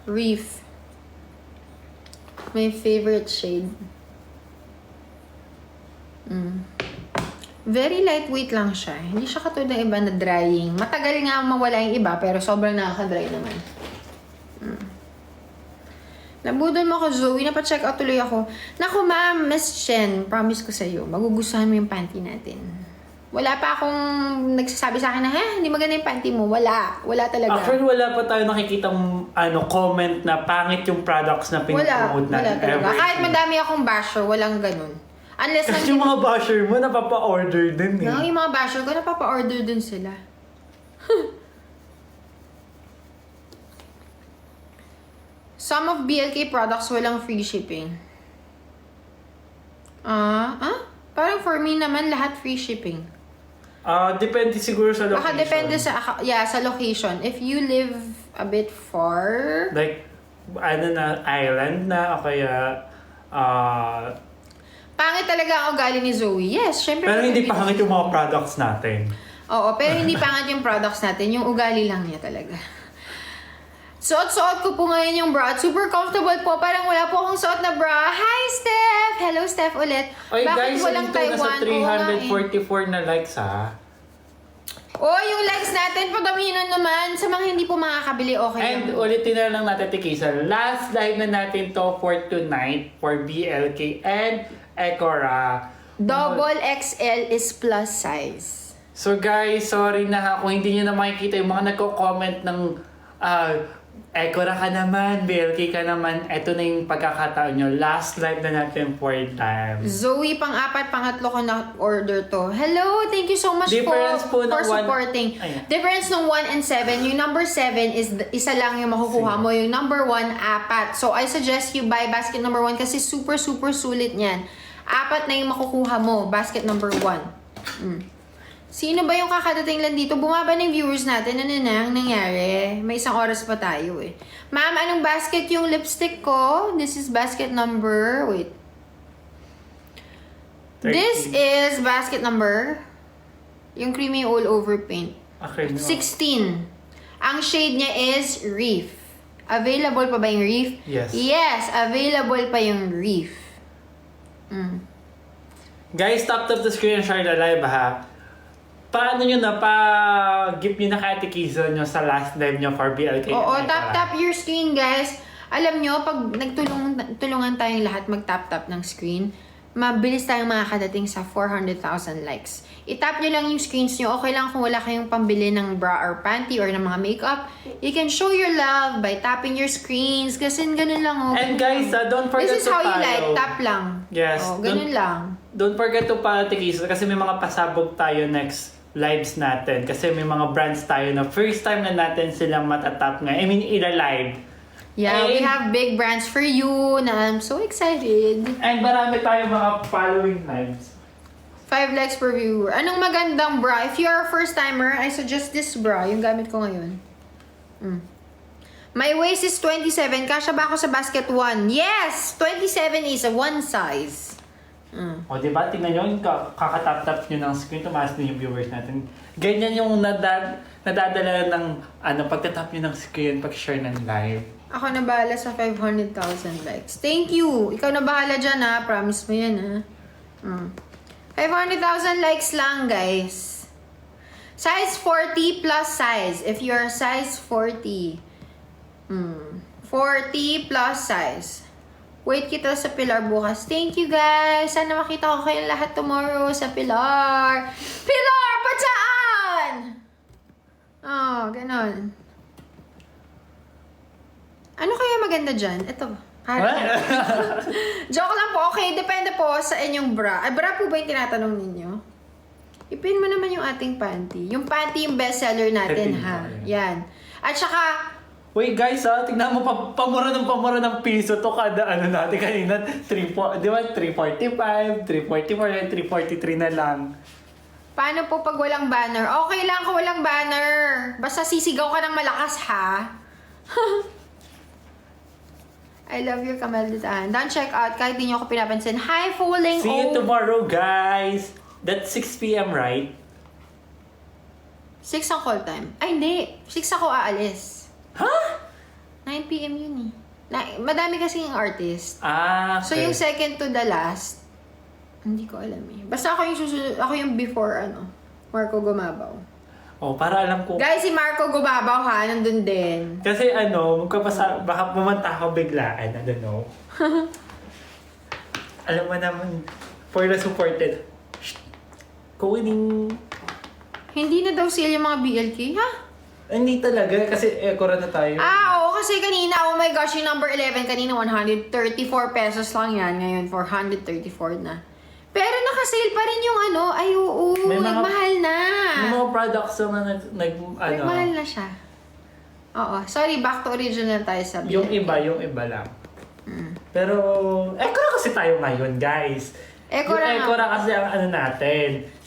Reef. My favorite shade. Very lightweight lang siya. Hindi siya katulad ng iba na drying. Matagal nga mawala yung iba, pero sobrang nakaka-dry naman. Nabudol mo ako, Zoe. Napacheck out tuloy ako. Naku, ma'am, Miss Chen, promise ko sa'yo, magugustuhan mo yung panty natin. Wala pa akong nagsasabi sa akin na, hindi maganda yung panty mo. Wala. Wala talaga. Actually, wala pa tayo nakikitang comment na pangit yung products na pinopromote natin. Wala talaga. Kahit madami akong basher, walang ganun. Unless kasi yung mga basher mo, napapa-order din eh. No, yung mga basher ko, napapa-order din sila. Some of BLK products walang free shipping. Parang for me naman, lahat free shipping. Depende siguro sa location. Baka depende sa location. If you live a bit far... Like, island na, o kaya... Pangit talaga ang ugali ni Zoe. Yes, syempre. Pero hindi pangit yung mga products natin. Oo, pero hindi pangit yung products natin. Yung ugali lang niya talaga. Suot-suot ko po ngayon yung bra. Super comfortable po. Parang wala po akong suot na bra. Hi, Steph! Hello, Steph ulit. Oy, Bakit guys, walang ito Taiwan? nasa 344 na likes ha. Yung likes natin, padamihan naman. Sa mga hindi po makakabili, okay And lang. ulitin na lang natin, Tikisa. Last live na natin to for tonight for BLK and Ecora. Double XL is plus size. So guys, sorry na ha kung hindi nyo na makikita yung mga nagko-comment ng Ecora ka naman, BLK ka naman. Ito na yung pagkakataon nyo. Last live na natin for time. Zoe, pang-apat, pangatlo ko na order to. Hello, thank you so much Difference po ng for supporting. Difference ng 1 and 7. Yung number 7 is isa lang yung makukuha mo. Yung number 1, apat. So I suggest you buy basket number 1 kasi super sulit niyan. Apat na yung makukuha mo. Basket number 1. Sino ba yung kakadating lang dito? Bumaba ng viewers natin. Ano na ang nangyari? May isang oras pa tayo eh. Ma'am, anong basket yung lipstick ko? This is basket number... Wait. 13. This is basket number... Yung creamy all over paint. Okay, no. 16. Ang shade niya is Reef. Available pa ba yung Reef? Yes. Yes, available pa yung Reef. Guys, tap the screen and share the live ha. Paano nyo na pa-gift nyo na kay Ate Kizo nyo sa last live nyo for BLK? Oo, tap your screen guys. Alam nyo, pag nagtulungan tayong lahat mag-tap ng screen, mabilis tayong makakadating sa 400,000 likes. I-tap nyo lang yung screens nyo. Okay lang kung wala kayong pambili ng bra or panty or ng mga makeup. You can show your love by tapping your screens. Kasi ganun lang oh. And guys, don't forget to follow. This is how you like, tap lang. Yes. Ganun lang. Don't forget to follow Ate Kizo kasi may mga pasabog tayo next lives natin. Kasi may mga brands tayo na first time na natin silang matatap nga. I mean, ila-live. Yeah, and, we have big brands for you na I'm so excited. And marami tayo mga following lives. 5 likes per viewer. Anong magandang bra? If you're a first timer, I suggest this bra. Yung gamit ko ngayon. My waist is 27. Kasya ba ako sa basket 1? Yes! 27 is a 1 size. O diba, tingnan nyo, kakatap-tap nyo ng screen, tumaas na yung viewers natin. Ganyan yung nadadala ng pagtatap nyo ng screen, pag-share ng live. Ako na bahala sa 500,000 likes. Thank you! Ikaw na bahala dyan ha. Promise mo yan ha. 500,000 likes lang guys. Size 40 plus size. If you're size 40. 40 plus size. Wait kita sa Pilar bukas. Thank you guys. Sana makita ko kayong lahat tomorrow sa Pilar. Pilar! Patsaan! Oh, ganon. Ano kaya maganda dyan? Ito. Joke lang po. Okay, depende po sa inyong bra. Ay, bra po ba yung tinatanong ninyo? Ipin mo naman yung ating panty. Yung panty yung bestseller natin, ha? Yan. At saka, wait guys tignan mo pamura ng piso to kada natin kanina 345, 344, 343 na lang. paano po pag walang banner? Okay lang kung walang banner. Basta sisigaw ka ng malakas ha. I love your kamalditan. Don't check out kahit di nyo ako pinapansin. Hi, Falling See you tomorrow guys. That's 6 p.m. right? 6 ang call time. Ay, hindi. 6 ako aalis. Huh? 9 p.m. DM yun eh. Madami kasi yung artist. Ah, So, yung second to the last, hindi ko alam eh. Basta ako yung susunod, ako yung before, Marco Gumabaw. Oh, para alam ko. Guys, si Marco Gumabaw ha, nandun din. Kasi baka pumunta ako biglaan, I don't know. Alam mo naman, for the supported, kuwing... Hindi na daw sale yung mga BLK, ha? Hindi talaga, kasi ekora na tayo. Oo, kasi kanina, oh my gosh, yung number 11, kanina 134 pesos lang yan. Ngayon, 434 na. Pero nakasale pa rin yung nagmahal na. May mga products na Nagmahal na siya. Oo, sorry, back to original tayo sa yung iba lang. Pero, ekora kasi tayo ngayon, guys. Ekora Yung ekora kasi ang natin.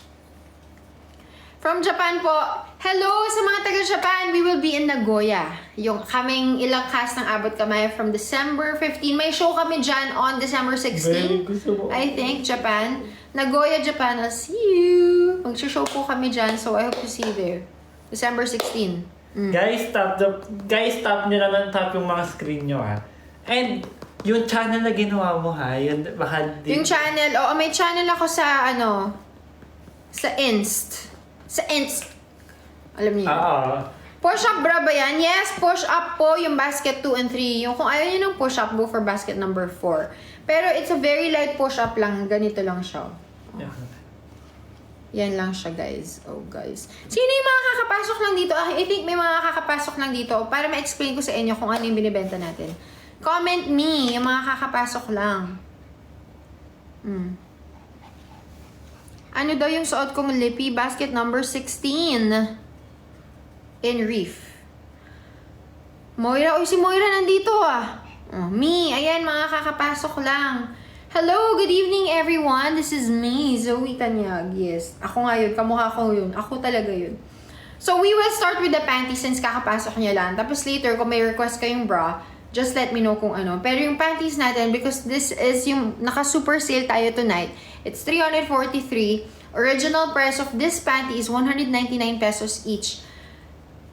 From Japan po, hello sa mga taga-Japan, we will be in Nagoya. Yung kaming ilang cast ng Abot Kamay from December 15. May show kami dyan on December 16. I think, Japan. Nagoya, Japan. I'll see you. Mag-show po kami dyan, so I hope to see you there. December 16. Guys, tap nyo naman yung mga screen nyo, ha. And, yung channel na ginawa mo, ha, yun, baka Yung channel, may channel ako sa, sa Inst. Alam niyo yun? Oo. Push up bra ba yan? Yes, push up po yung basket 2 and 3. Yung kung ayaw nyo ng push up, go for basket number 4. Pero it's a very light push up lang. Ganito lang siya. Yan lang siya, guys. Oh, guys. Sino yung mga kakapasok lang dito? I think may mga kakapasok lang dito para ma-explain ko sa inyo kung ano yung binibenta natin. Comment me, yung mga kakapasok lang. Ano daw yung suot kong lippy? Basket number 16. In reef. Moira. Si Moira nandito ah. Me. Ayan, mga kakapasok lang. Hello, good evening everyone. This is me, Zoe Tanyag. Yes. Ako nga yun. Kamukha ko yun. Ako talaga yun. So, we will start with the panties since kakapasok niya lang. Tapos later, kung may request kayong bra, just let me know kung ano. Pero yung panties natin, because this is yung naka-super sale tayo tonight, it's 343. Original price of this panty is 199 pesos each.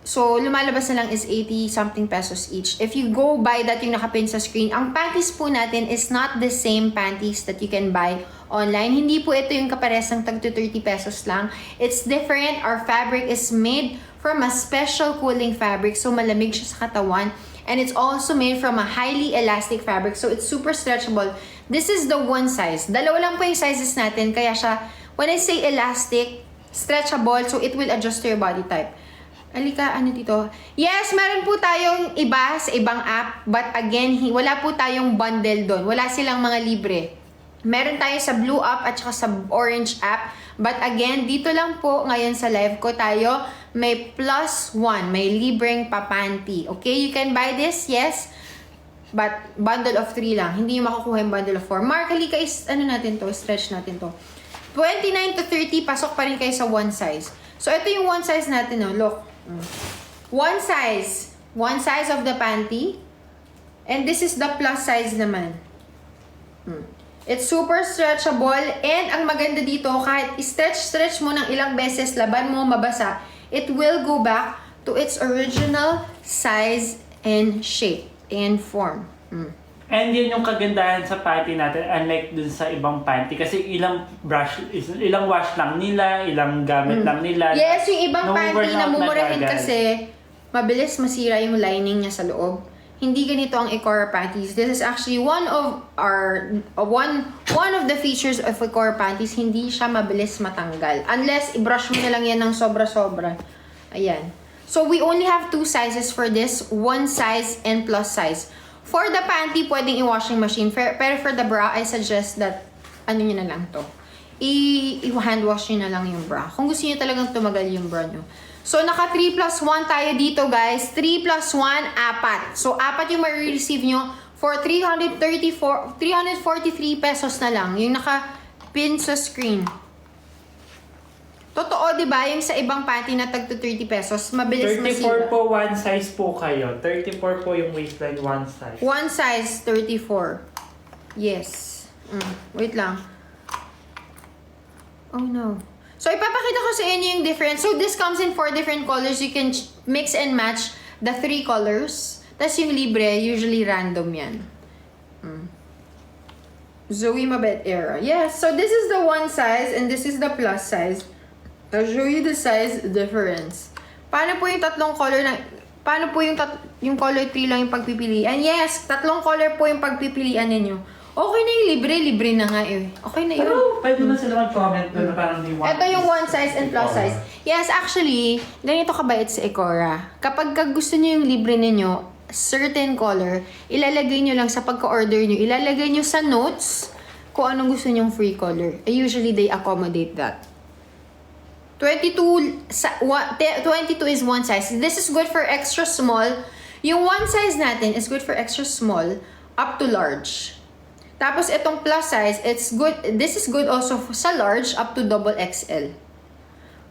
So, lumalabas na lang is 80 something pesos each. If you go buy that yung nakapin sa screen, ang panties po natin is not the same panties that you can buy online. Hindi po ito yung kaparesang tag to 30 pesos lang. It's different. Our fabric is made from a special cooling fabric. So, malamig siya sa katawan. And it's also made from a highly elastic fabric. So, it's super stretchable. This is the one size. Dalawa lang po yung sizes natin. Kaya siya, when I say elastic, stretchable, so it will adjust to your body type. Alika, ano dito? Yes, meron po tayong iba sa ibang app. But again, wala po tayong bundle doon. Wala silang mga libre. Meron tayo sa Blue app at saka sa Orange app. But again, dito lang po ngayon sa live ko tayo, may +1, may libreng papanty. Okay, you can buy this, yes. But bundle of 3 lang. Hindi yung makukuha yung bundle of 4. Mark, halika is, natin to, stretch natin to. 29 to 30, pasok pa rin kayo sa one size. So, ito yung one size natin, look. One size of the panty. And this is the plus size naman. It's super stretchable. And ang maganda dito, kahit stretch mo ng ilang beses, laban mo mabasa, it will go back to its original size and shape and form. And yun yung kagandahan sa panty natin, unlike dun sa ibang panty. Kasi ilang wash lang nila, ilang gamit lang nila. Yes, yung ibang panty na mumurahin agad. kasi, mabilis masira yung lining niya sa loob. Hindi ganito ang Ecora panties. This is actually one of the features of Ecora panties. Hindi siya mabilis matanggal. Unless i-brush mo na lang yan ng sobra-sobra. Ayan. So, we only have 2 sizes for this. One size and plus size. For the panty, pwedeng i-washing machine. Pero for the bra, I suggest that, nyo na lang to. I-hand wash nyo na lang yung bra. Kung gusto nyo talagang tumagal yung bra nyo. So, naka 3+1 tayo dito, guys. 3+1, 4. So, 4 yung ma-receive nyo for 343 pesos na lang. Yung naka-pin sa screen. Totoo, di ba? Yung sa ibang panty na tag to 30 pesos, mabilis 34 masira. po, one size po kayo. 34 po yung waistline, one size. One size, 34. Yes. Wait lang. Oh, no. So, ipapakita ko sa inyo yung difference. So, this comes in 4 different colors. You can mix and match the 3 colors. Tas yung libre, usually random yan. Zoe Mabet Era. Yes, so this is the one size and this is the plus size. I'll show you the size difference. Paano po yung tatlong color na... Paano po yung color 3 lang yung pagpipilian? Yes, tatlong color po yung pagpipilian ninyo. Okay na yung libre, libre na nga eh. Okay na yun. Pero pwede na sila mag-comment doon na parang may one. Ito yung one size and plus size. Yes, actually, ganito kabait sa Ecora. Kapag gusto nyo yung libre ninyo, certain color, ilalagay nyo lang sa pagka-order nyo, ilalagay nyo sa notes kung anong gusto nyong free color. Usually, they accommodate that. 22 is one size. This is good for extra small. Yung one size natin is good for extra small up to large. Tapos itong plus size, it's good. This is good also sa large up to double XL.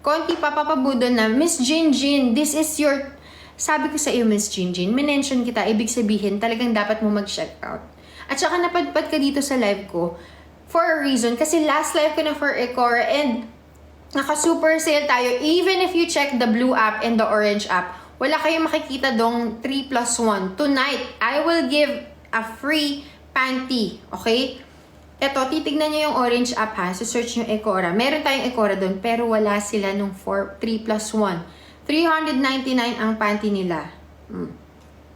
Konti papapabudo na, Miss Jinjin, this is your... Sabi ko sa iyo, Miss Jinjin, minention kita, ibig sabihin, talagang dapat mo mag-check out. At saka napadpad ka dito sa live ko for a reason. Kasi last live ko na for Ecora and naka-super sale tayo. Even if you check the blue app and the orange app, wala kayong makikita dong 3+1. Tonight, I will give a free panty. Okay? Eto, titignan nyo yung orange app ha. So, search nyo Ecora. Meron tayong Ecora doon, pero wala sila nung 3+1. 399 ang panty nila.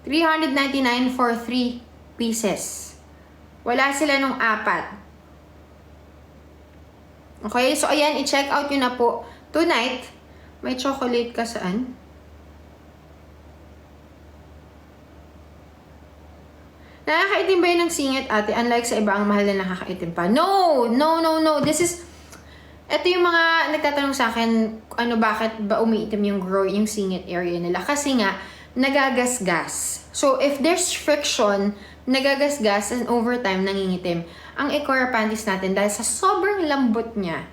399 for 3 pieces. Wala sila nung 4. Okay, so ayan, i-check out nyo na po. Tonight, may chocolate ka saan? Nakakaitim ba yun ng singit, ate? Unlike sa iba, ang mahal na nakakaitim pa. No! No, no, no. This is... Ito yung mga nagtatanong sa akin, bakit ba umiitim yung singit area nila? Kasi nga, nagagasgas. So, if there's friction, nagagasgas and over time, nangingitim. Ang Ecora panties natin, dahil sa sobrang lambot niya,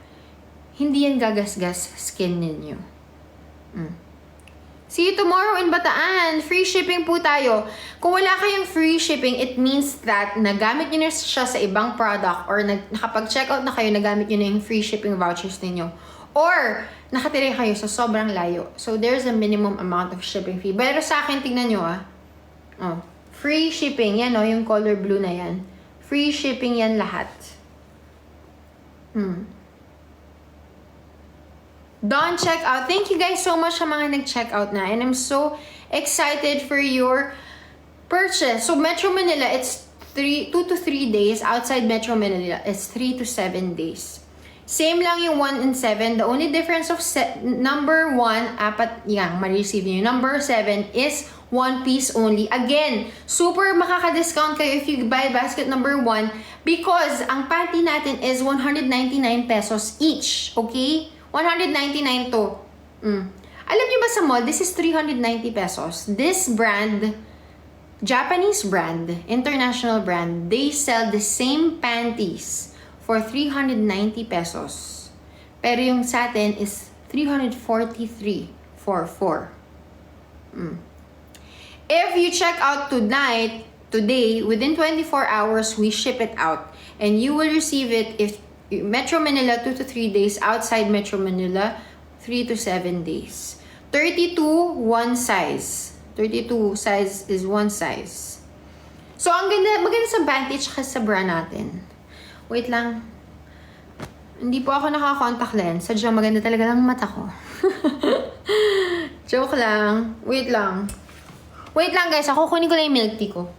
hindi yan gagasgas skin ninyo. See you tomorrow in Bataan. Free shipping po tayo. Kung wala kayong free shipping, it means that nagamit nyo na siya sa ibang product or nakapag-check out na kayo, nagamit nyo na yung free shipping vouchers ninyo. Or, nakatira kayo sa sobrang layo. So, there's a minimum amount of shipping fee. Pero sa akin, tingnan nyo free shipping. Yan yung color blue na yan. Free shipping yan lahat. Don't check out. Thank you guys so much sa mga nag-check out na. And I'm so excited for your purchase. So, Metro Manila, it's 2 to 3 days. Outside Metro Manila, it's 3 to 7 days. Same lang yung 1 and 7. The only difference of number 1, apat yang ma-receive nyo. Number 7 is 1 piece only. Again, super makaka-discount kayo if you buy basket number 1 because ang panty natin is 199 pesos each. Okay? 199 to. Alam niyo ba sa mall, this is 390 pesos. This brand, Japanese brand, international brand, they sell the same panties for 390 pesos. Pero yung sa atin is 343 for 4. If you check out today, within 24 hours, we ship it out. And you will receive it if Metro Manila, 2 to 3 days. Outside Metro Manila, 3 to 7 days. 32, one size. 32 size is one size. So, maganda sa Vantage kasi sa bra natin. Wait lang. Hindi po ako naka-contact lens. Sadyang maganda talaga ng mata ko. Joke lang. Wait lang. Wait lang guys, ako kunin ko lang yung milk tea ko.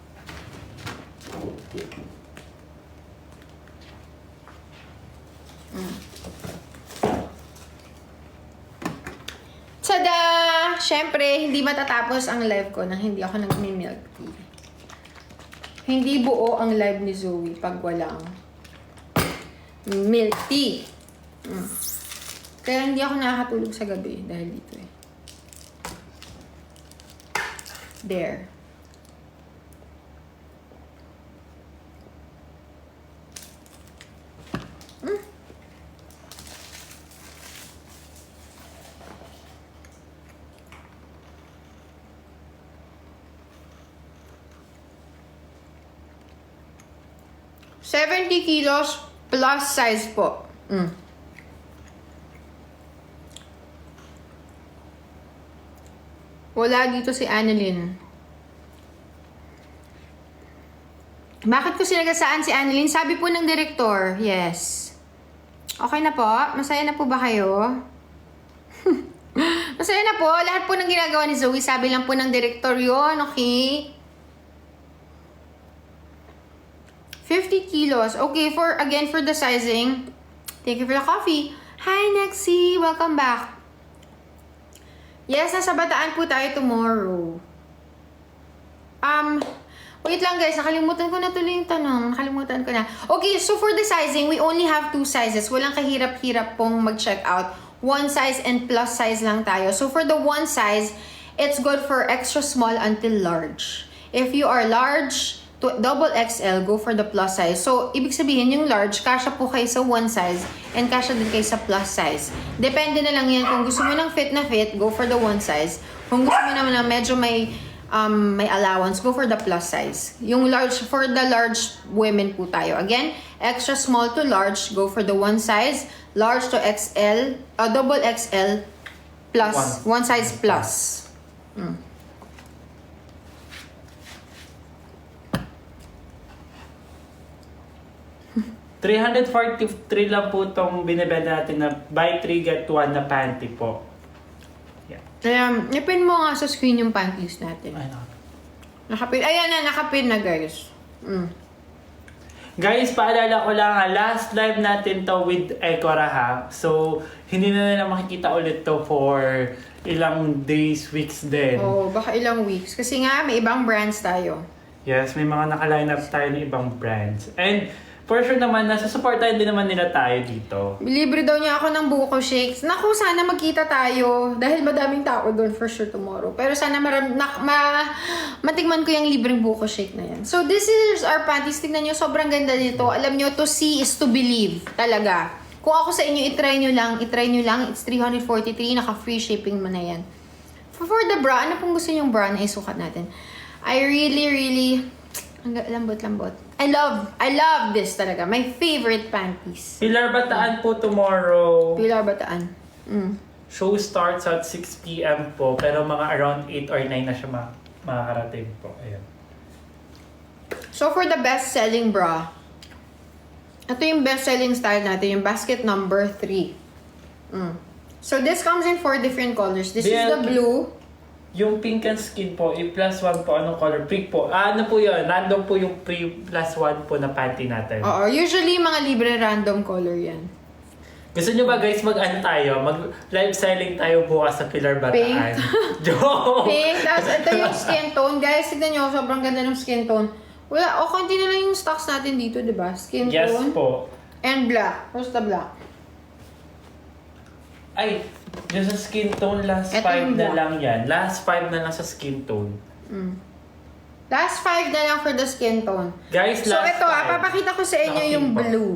Tada! Siyempre, hindi matatapos ang live ko nang hindi ako nag-milk tea. Hindi buo ang live ni Zoe pag walang milk tea. Kaya hindi ako nakakatulog sa gabi dahil dito eh. There. $70 kilos plus size po. Wala dito si Annalyn. Bakit ko sinagasaan si Annalyn? Sabi po ng direktor, yes. Okay na po? Masaya na po ba kayo? Masaya na po. Lahat po ng ginagawa ni Zoe, sabi lang po ng direktor yun, okay? 50 kilos. Okay, for the sizing, thank you for the coffee. Hi, Nexie! Welcome back. Yes, nasa Bataan po tayo tomorrow. Wait lang guys, nakalimutan ko na tuloy yung tanong. Nakalimutan ko na. Okay, so for the sizing, we only have 2 sizes. Walang kahirap-hirap pong mag-check out. 1 size and plus size lang tayo. So for the 1 size, it's good for extra small until large. If you are large to double XL, go for the plus size. So, ibig sabihin, yung large, kasya po kayo sa 1 size and kasya din kayo sa plus size. Depende na lang yan. Kung gusto mo ng fit na fit, go for the 1 size. Kung gusto mo naman na medyo may allowance, go for the plus size. Yung large, for the large women po tayo. Again, extra small to large, go for the 1 size. Large to XL, double XL plus, 1 size plus. 343 lang po itong binibenta natin na buy 3 get 1 na panty po. Ipin mo nga sa screen yung panties natin. Ano? Nakapin. Ayan na, nakapin na guys. Guys, paalala ko lang last live natin to with Ekora ha. So, hindi na nila makikita ulit to for ilang days, weeks din. Oo, baka ilang weeks. Kasi nga, may ibang brands tayo. Yes, may mga naka-line up tayo ng ibang brands. And for sure naman, nasusuportahan din naman nila tayo dito. Libre daw niya ako ng buko shakes. Naku, sana magkita tayo. Dahil madaming tao doon for sure tomorrow. Pero sana matigman ko yung libreng buko shake na yan. So this is our panties. Tignan nyo, sobrang ganda nito. Alam nyo, to see is to believe. Talaga. Kung ako sa inyo, itry nyo lang. It's 343. Naka-free shipping mo na yan. For the bra, ano pong gusto nyong bra na isukat natin? I really, ang lambot-lambot. I love this talaga. My favorite panties. Pilar Bataan po tomorrow. Pilar Bataan. Show starts at 6 p.m. po, pero mga around 8 or 9 na siya makakarating po. Ayan. So for the best-selling bra, ito yung best-selling style natin, yung basket number 3. So this comes in 4 different colors. This is the blue. Yung pink and skin po, i-plus 1 po, anong color? Prick po. Ano po yun? Random po yung plus 1 po na panty natin. Oo, usually mga libre random color yan. Gusto nyo ba guys tayo? Mag-live selling tayo bukas sa Pilar Bataan. Pink. Joke! Pink. Tapos ito yung skin tone. Guys, tignan nyo, sobrang ganda ng skin tone. Wala, konti na lang yung stocks natin dito, diba? Skin tone. Yes po. And black. Where's the black? Ay, yung sa skin tone, last Ito 5 yung na black. lang yan. Last 5 na lang sa skin tone. Last 5 na lang for the skin tone. Guys, So last ito, 5. papakita ko sa inyo yung Naka-pink po. blue.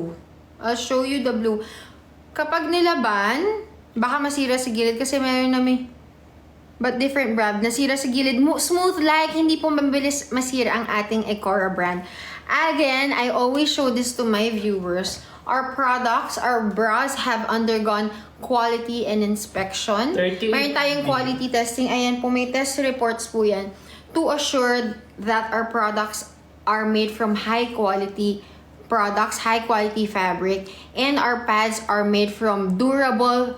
I'll show you the blue. Kapag nilaban, baka masira sa gilid kasi meron na but different brand. Nasira sa gilid. Smooth like, hindi po mabilis masira ang ating Ekora brand. Again, I always show this to my viewers. Our products, our bras have undergone quality and inspection. 38 Mayroon tayong quality testing. Ayan po, may test reports po yan to assure that our products are made from high quality products, high quality fabric, and our pads are made from durable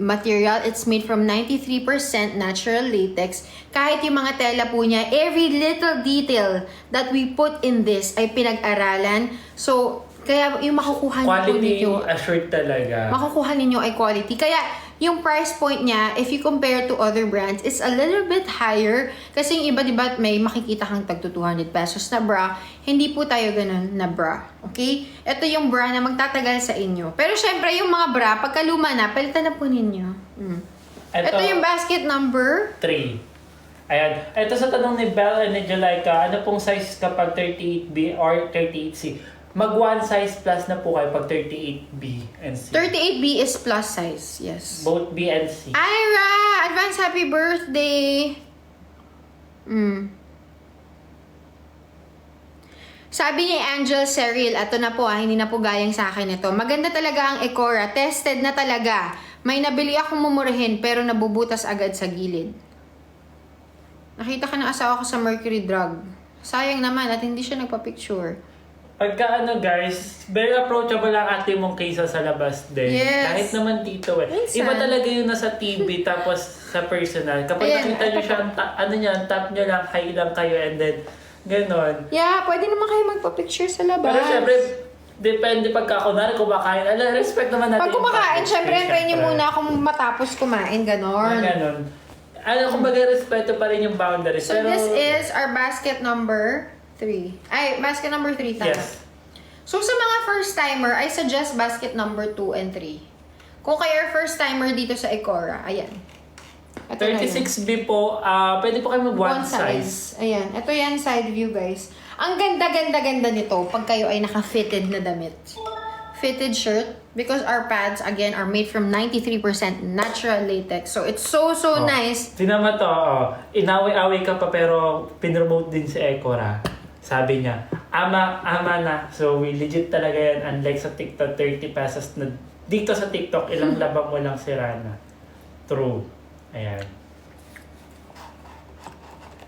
material. It's made from 93% natural latex. Kahit yung mga tela po niya, every little detail that we put in this ay pinag-aralan. So, kaya yung makukuha Quality ninyo, assured talaga. makukuha ninyo ay quality. Kaya, yung price point niya, if you compare to other brands, it's a little bit higher. Kasi yung iba, diba, may makikita kang tagto 200 pesos na bra. Hindi po tayo ganun na bra. Okay? Ito yung bra na magtatagal sa inyo. Pero syempre, yung mga bra, pagkaluma na, palitan na po ninyo. Ito yung basket number 3. Ayan. Ito sa tanong ni Belle and ni Julika, ano pong size kapag 38B or 38C? Mag 1 size plus na po kayo pag 38B and C. 38B is plus size, yes. Both B and C. Ira! Advance happy birthday! Sabi ni Angel Cyril, ato na po hindi na po galing sa akin ito. Maganda talaga ang Ekora, tested na talaga. May nabili akong mumurahin pero nabubutas agad sa gilid. Nakita ka ng asawa ko sa Mercury Drug. Sayang naman at hindi siya nagpa-picture. Pagka ano guys, very approachable ang ate mong kaysa sa labas din. Yes. Kahit naman dito eh. Minsan. Iba talaga yung nasa TV tapos sa personal. Kapag Ayan, nakita nyo siya, ano niya, tap nyo lang, hi lang kayo and then ganon. Yeah, pwede naman kayo magpa-picture sa labas. Pero syempre, depende pagka kunwari kumakain. Respect naman natin. Pag kumakain, yung syempre, public hintayin niyo space, muna akong matapos kumain, ganon. Ganon. Kumbaga respeto pa rin yung boundaries. So, pero, this is our basket number 3. Ay, basket number 3, tama. Yes. So, sa mga first-timer, I suggest basket number 2 and 3. Kung kayo first-timer dito sa Ecora, ayan. Ito na yun. 36B po, pwede po kayo mag one size. Ayan. Ito yan, side view, guys. Ang ganda-ganda-ganda nito pag kayo ay naka-fitted na damit. Fitted shirt. Because our pads, again, are made from 93% natural latex. So, it's so nice. Tinama to, inawi-awi ka pa pero pinromote din si Ecora. Sabi niya, ama na. So, we legit talaga yan. Unlike sa TikTok, 30 pesos na. Dito sa TikTok, ilang labang mo lang si Rana. True. Ayan.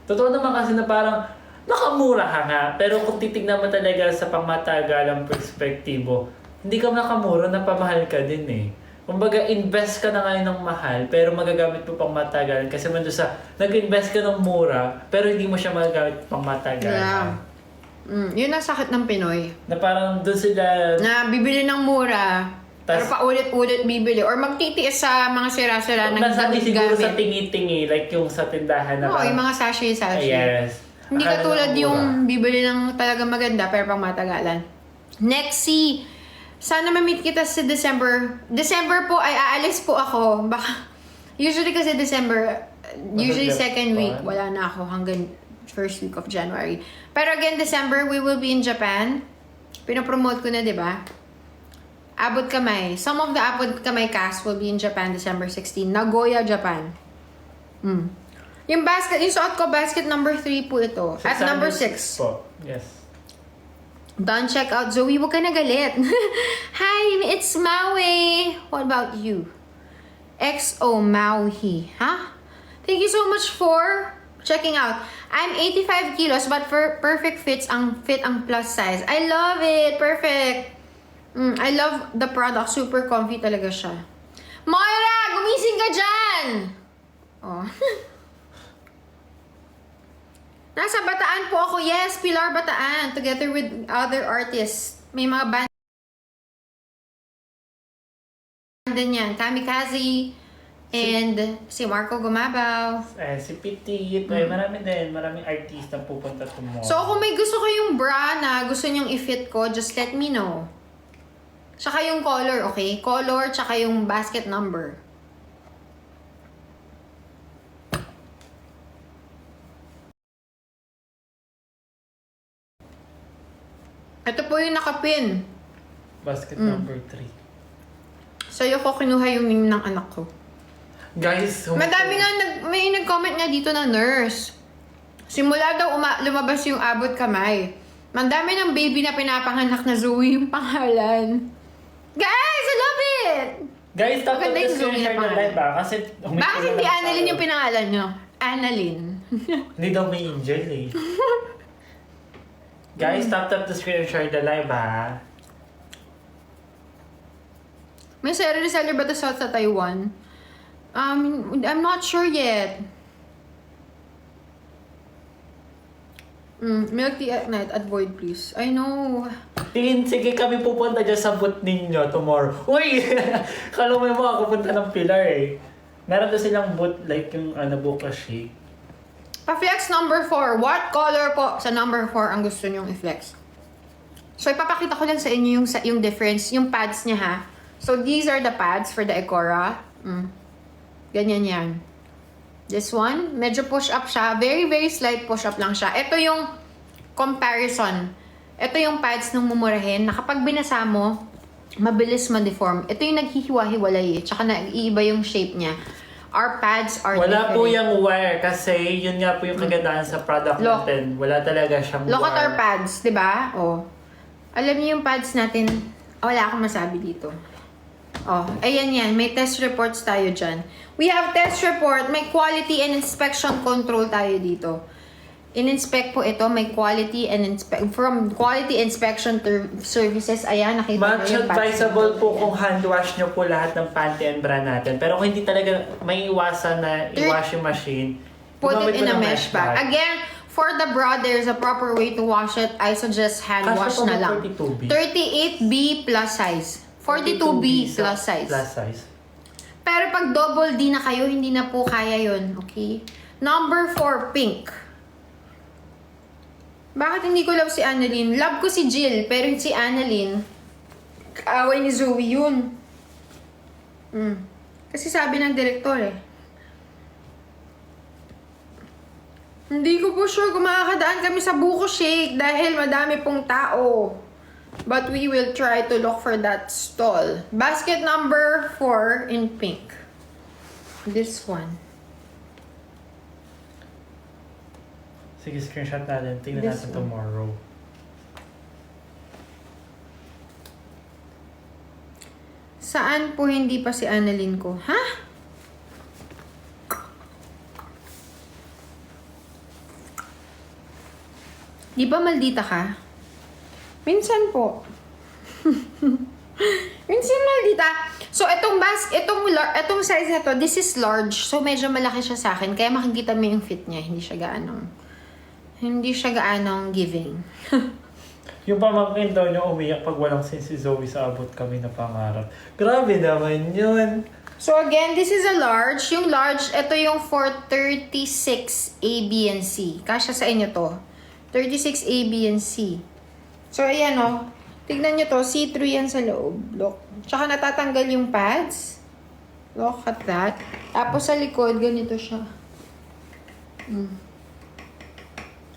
Totoo naman kasi na parang nakamura ka nga. Pero kung titignan mo talaga sa pangmatagalang perspektibo, hindi ka nakamura, napamahal ka din eh. Kumbaga, invest ka na ngayon ng mahal, pero magagamit mo pang matagalan. Kasi man doon sa, nag-invest ka ng mura, pero hindi mo siya magagamit pang matagalan. Yeah. Yun ang sakit ng Pinoy. Na parang doon sila... Na bibili ng mura, pero paulit-ulit bibili. Or magtitiis sa mga sira-sira ng Nasabi siguro sa gamit. tingi-tingi, like yung sa tindahan na Oo, yung mga sachet-sachet. Yes. Hindi Akala katulad na mura. yung bibili ng talaga maganda pero pang matagalan. Next, sana ma-meet kita sa December. December po ay aalis po ako. Baka, usually kasi December, usually second week, wala na ako hanggang first week of January. Pero again, December, we will be in Japan. Pinopromote ko na, di ba? Abot Kamay. Some of the Abot Kamay cast will be in Japan December 16. Nagoya, Japan. Yung basket, yung suot ko, basket number 3 po ito. At number 6. Po. Yes. Don't check out Zoe, huwag ka na galit. Hi, it's Maui. What about you? XO Maui. Huh? Thank you so much for checking out. I'm 85 kilos but for perfect fit ang plus size. I love it. Perfect. I love the product. Super comfy talaga siya. Moira, gumising ka dyan! Oh. Nasa Bataan po ako. Yes, Pilar Bataan. Together with other artists. May mga band din yan. Kamikaze. And si Marco Gumabaw. Si Petit. Marami din. Maraming artista pupunta tomorrow. So, kung may gusto kayong bra na gusto nyong i-fit ko, just let me know. Tsaka yung color, okay? Color, tsaka yung basket number. Ito po yung nakapin. Basket number 3. Sa'yo ko kinuha yung name ng anak ko. Guys, Madami nga, may nag-comment nga dito na nurse. Simula daw lumabas yung Abot Kamay. Mandami ng baby na pinapanganak na Zoe yung pangalan. Guys, I love it! Guys, dapat Maganda yung gusto Zoe nyo na share na pangalan. live ba? Kasi Bakit hindi Annalyn yung pinangalan nyo? Annalyn. Hindi daw may angel eh. Guys, tap the screen and share the live ha. May seller ba ito sa Taiwan? I'm not sure yet. Milk tea at night, avoid please. I know. Sige kami pupunta dyan sa booth ninyo tomorrow. Uy! Kala mo yung mga pupunta ng Pilar eh. Meron doon silang booth like yung Buka Shake. Pa-flex number 4. What color po sa number 4 ang gusto nyong i-flex? So, ipapakita ko lang sa inyo yung difference, yung pads niya ha. So, these are the pads for the Ecora. Ganyan yan. This one, medyo push-up siya. Very, very slight push-up lang siya. Ito yung comparison. Ito yung pads nung mumurahin na kapag binasa mo, mabilis ma-deform. Ito yung naghihiwa-hiwalay eh. Tsaka nag-iiba yung shape niya. Our pads are Wala different. po yung wire kasi yun nga po yung kagandahan sa product natin. Wala talaga siyang Look at our wire. pads, di ba? Oh. Alam niyo yung pads natin, wala akong masabi dito. Oh, ayan yan. May test reports tayo dyan. We have test report. May quality and inspection control tayo dito. In-inspect po ito, may quality and from quality inspection services. Ayan, nakita mo Much yung pads advisable nito. po kung hand wash nyo po lahat ng panty and bra natin. Pero kung hindi talaga may iwasan na i-wash yung machine, Put gumamit it in po a ng mesh bag. Again, for the bra, there's a proper way to wash it. I suggest hand Kasya wash pa ba na lang. 42B? 38B plus size. 42B plus size. Plus size. Pero pag double D na kayo, hindi na po kaya yun. Okay? Number 4, pink. Bakit hindi ko love si Annalyn? Love ko si Jill, pero si Annalyn, kaaway ni Zoe yun. Kasi sabi ng direktor eh. Hindi ko po sure kung makakadaan kami sa Buko Shake dahil madami pong tao. But we will try to look for that stall. Basket number 4 in pink. This one. Sige, screenshot natin. Tingnan This natin one. tomorrow. Saan po hindi pa si Annalyn ko? Ha? Di ba maldita ka? Minsan po. Minsan maldita. So, itong size na to, this is large. So, medyo malaki siya sa akin. Kaya makikita mo yung fit niya. Hindi siya gaanong giving. Yung pamangkin daw niya umiyak pag walang si Zoe sa abot kami na pangarap. Grabe naman yun. So again, this is a large. Yung large, ito yung 436 A, B, and C. Kasya sa inyo to. 36 A, B, and C. So ayan o. Tignan nyo to. See-through yan sa loob. Look. Tsaka natatanggal yung pads. Look at that. Tapos sa likod, ganito siya.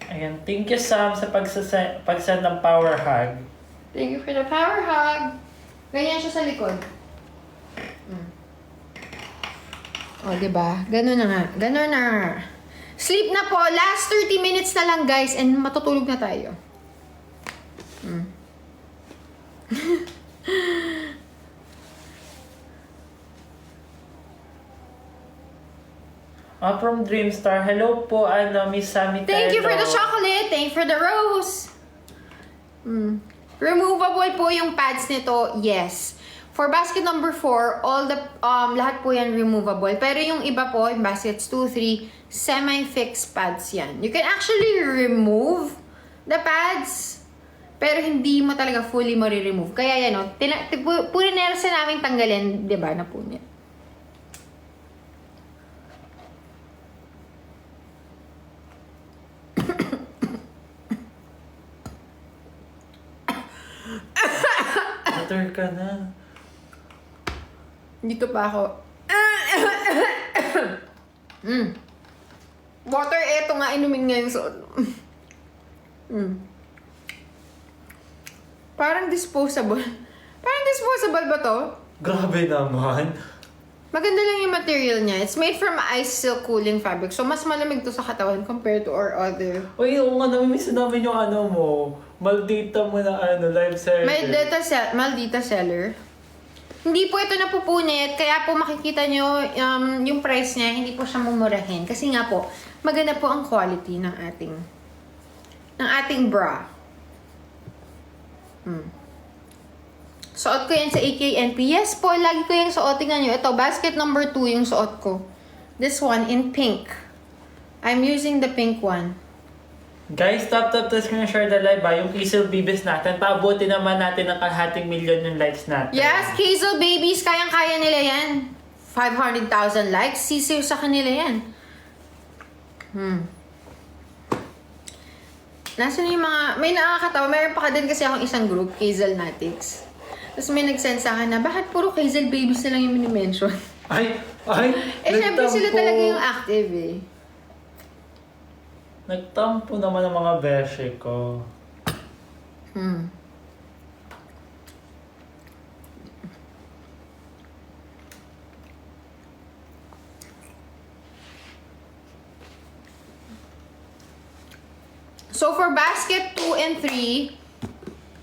Ayan, thank you Sam sa pagsend ng power hug. Thank you for the power hug. Ganyan siya sa likod. O, diba? Ganun na nga. Ganun na nga. Sleep na po. Last 30 minutes na lang, guys. And matutulog na tayo. From Dreamstar, hello po, Miss Sammy Thank you for the Tello. chocolate. Thank you for the rose. Removable po yung pads nito. Yes. For basket number 4, all the lahat po yan removable. Pero yung iba po, yung baskets 2, 3, semi-fixed pads yan. You can actually remove the pads, pero hindi mo talaga fully ma-remove. Kaya yan o, pulinersa namin tanggalin, di ba, na punit. Water ka na. Dito pa ako. Water, eto nga, inumin ngayon sa... Parang disposable. Parang disposable ba to? Grabe naman. Maganda lang yung material niya. It's made from ice silk cooling fabric. So, mas malamig to sa katawan compared to our other. Uy, oo nga, namimiss namin yung mo. Maldita mo na live seller. Maldita seller. Hindi po ito napupunit. Kaya po makikita nyo yung price niya. Hindi po siya mumurahin. Kasi nga po, maganda po ang quality ng ating bra. Suot ko yan sa AKNP. Yes po, lagi ko yung suot. Tingnan nyo. Ito, basket number 2 yung suot ko. This one in pink. I'm using the pink one. Guys, tap screen-share the live yung Kisil Bibis natin. Paabuti naman natin ng 500,000 yung likes natin. Yes, Hazel Babies, kayang-kaya nila yan. 500,000 likes, sisiw sa kanila yan. Nasaan yung mga... May nakakatawa. Meron pa ka din kasi akong isang group, Hazel Natics. Tapos may nag-send sa akin na, bakit puro Hazel Babies na lang yung minimension? Ay! Syempre sila nagtampo. talaga yung active eh. Nagtampo naman ang mga beshe ko. So, for basket 2 and 3,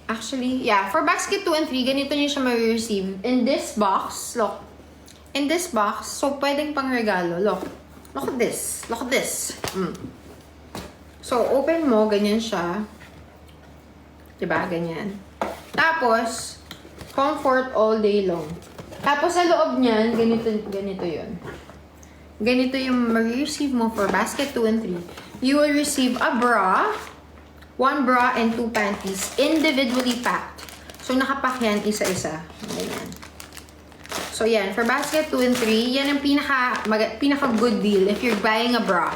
actually, yeah, for basket 2 and 3, ganito nyo siya ma-receive. In this box, look. In this box, so pwedeng pang regalo. Look. Look at this. Look at this. So, open mo, ganyan siya. Diba? Ganyan. Tapos, comfort all day long. Tapos, sa loob niyan, ganito yun. Ganito yung ma-receive mo for basket 2 and 3. You will receive a bra, 1 bra and 2 panties, individually packed. So, nakapack yan isa-isa. Ganyan. So, yan. For basket 2 and 3, yan ang pinaka good deal if you're buying a bra.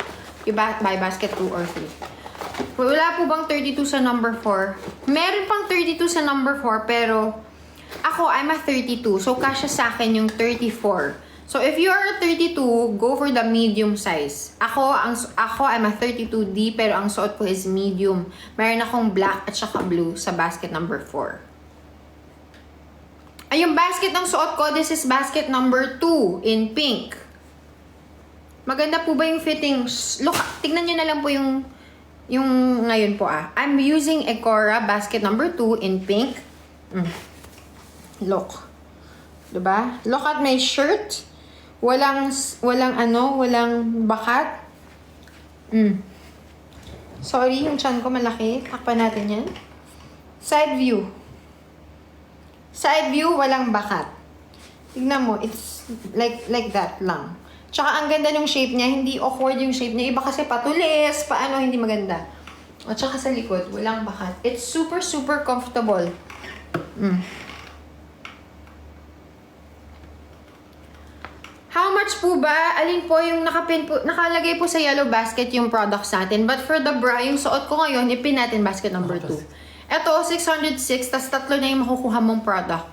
You buy basket 2 or 3. Wala po bang 32 sa number 4? Meron pang 32 sa number 4, pero ako, I'm a 32. So, kasya sa akin yung 34. So, if you are a 32, go for the medium size. Ako, I'm a 32D, pero ang suot ko is medium. Meron akong black at saka blue sa basket number 4. Ay, yung basket ng suot ko, this is basket number 2 in pink. Maganda po ba yung fittings? Look, tignan nyo na lang po yung ngayon po I'm using Ecora basket number 2 in pink. Look. Diba? Look at my shirt. Walang bakat. Sorry, yung chan ko malaki. Takpan natin yan. Side view. Side view, walang bakat. Tignan mo, it's like that lang. Tsaka ang ganda ng shape niya, hindi awkward yung shape niya. Iba kasi patulis, paano, hindi maganda. O tsaka sa likod, walang bakat. It's super, super comfortable. How much po ba? Alin po yung nakalagay po sa yellow basket yung products natin. But for the bra, yung suot ko ngayon, ipin natin basket number 2. Ito, 606, tas 3 na yung makukuha mong product.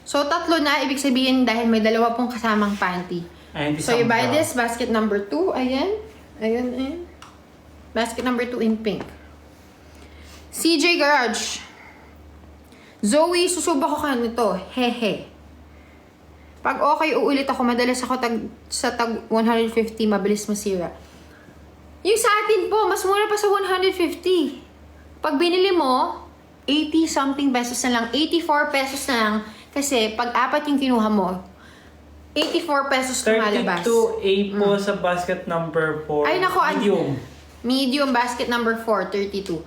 So, 3 na, ibig sabihin dahil may 2 pong kasamang panty. So, you buy this, basket number 2. Ayan. Ayan. Basket number 2 in pink. CJ Garage. Zoe, susuba ko ka nito. Hehe. Pag okay, uulit ako. Madalas ako sa tag 150, mabilis masira. Yung sa atin po, mas mura pa sa 150. Pag binili mo, 80 something pesos na lang. 84 pesos na lang. Kasi pag 4 yung kinuha mo, 84 pesos lumalabas. 32A po sa basket number 4. Ay, nako. Medium. Medium basket number 4, 32.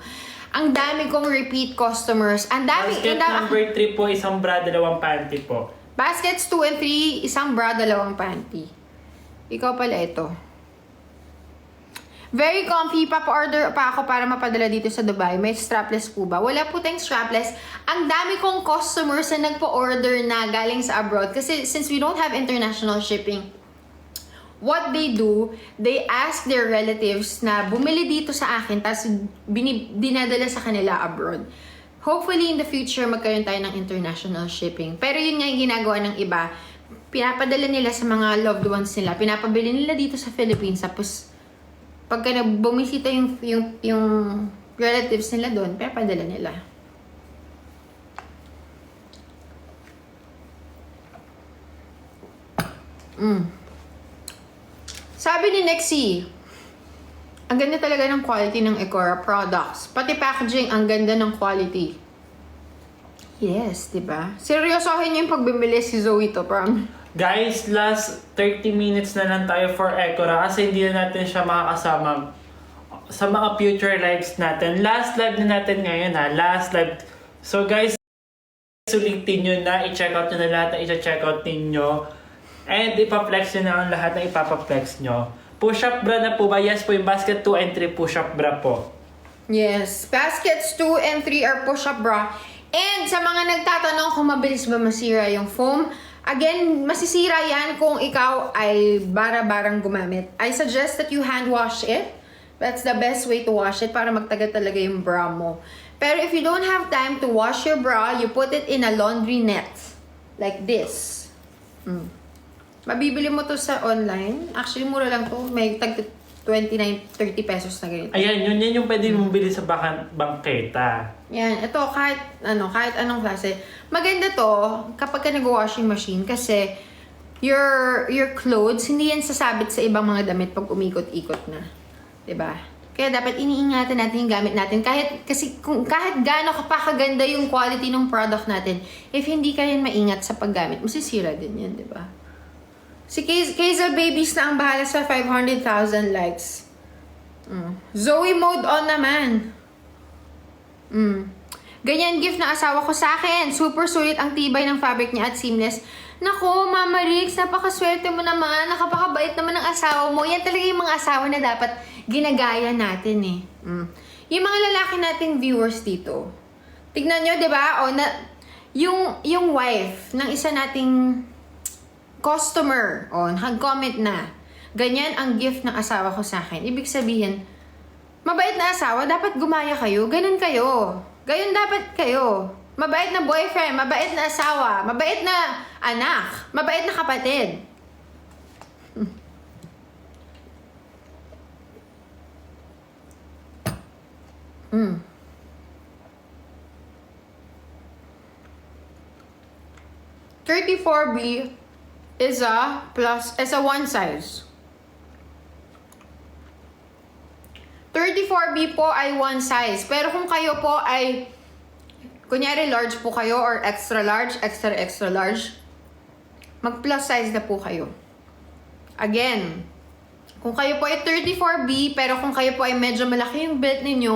Ang dami kong repeat customers. Ang dami. Basket number 3 po, isang bra, 2 panty po. Baskets 2 and 3, isang bra, 2 panty. Ikaw pala ito. Very comfy. Papa-order pa ako para mapadala dito sa Dubai. May strapless po ba? Wala po tayong strapless. Ang dami kong customers na nagpo-order na galing sa abroad. Kasi since we don't have international shipping, what they do, they ask their relatives na bumili dito sa akin, tapos dinadala sa kanila abroad. Hopefully, in the future, magkaroon tayo ng international shipping. Pero yun nga yung ginagawa ng iba. Pinapadala nila sa mga loved ones nila. Pinapabili nila dito sa Philippines. Tapos, pagka bumisita yung relatives nila doon, pinapadala nila. Sabi ni Nexie, ang ganda talaga ng quality ng Ecora products. Pati packaging, ang ganda ng quality. Yes, diba? Seryosohin niyo yung pagbibili si Zoe to, prom. Guys, last 30 minutes na lang tayo for Ecora kasi hindi na natin siya makakasama sa mga future lives natin. Last live na natin ngayon last live. So guys, sulitin nyo na, i-check out nyo na lahat na i-check out ninyo. And ipa-flex nyo na ang lahat na ipapa-flex nyo. Push-up bra na po ba? Yes po, yung basket 2 and 3 push-up bra po. Yes, baskets 2 and 3 are push-up bra. And sa mga nagtatanong kung mabilis ba masira yung foam, again, masisira yan kung ikaw ay bara-barang gumamit. I suggest that you hand wash it. That's the best way to wash it para magtagal talaga yung bra mo. Pero if you don't have time to wash your bra, you put it in a laundry net. Like this. Mabibili mo to sa online. Actually, mura lang to. May tag 29, 30 pesos na ganito. Ayan, yun yung pwede mong bili sa bangketa. Yan, ito kahit anong klase. Maganda to kapag ka nag-washing machine kasi your clothes hindi yan sasabit sa ibang mga damit pag umikot-ikot na. 'Di ba? Kaya dapat iniingatan natin yung gamit natin kahit gaano kapakaganda yung quality ng product natin, if hindi ka rin maingat sa paggamit, masisira din yan, 'di ba? Si Kaizel Babies na ang bahala sa 500,000 likes. Zoe mode on naman. Ganyan gift na asawa ko sa akin. Super sulit ang tibay ng fabric niya at seamless. Nako, Mama Rix, napakaswerte mo naman. Nakapakabait naman ng asawa mo. Yan talaga yung mga asawa na dapat ginagaya natin eh. Yung mga lalaki nating viewers dito. Tignan nyo, di ba? O, yung wife ng isa nating customer, nag-comment na. Ganyan ang gift ng asawa ko sa akin. Ibig sabihin, mabait na asawa, dapat gumaya kayo. Ganun kayo. Gayon dapat kayo. Mabait na boyfriend, mabait na asawa, mabait na anak, mabait na kapatid. Mm. 34B is a one size. 34B po ay one size. Pero kung kayo po ay, kunyari large po kayo or extra large, extra large, mag plus size na po kayo. Again, kung kayo po ay 34B, pero kung kayo po ay medyo malaki yung build ninyo,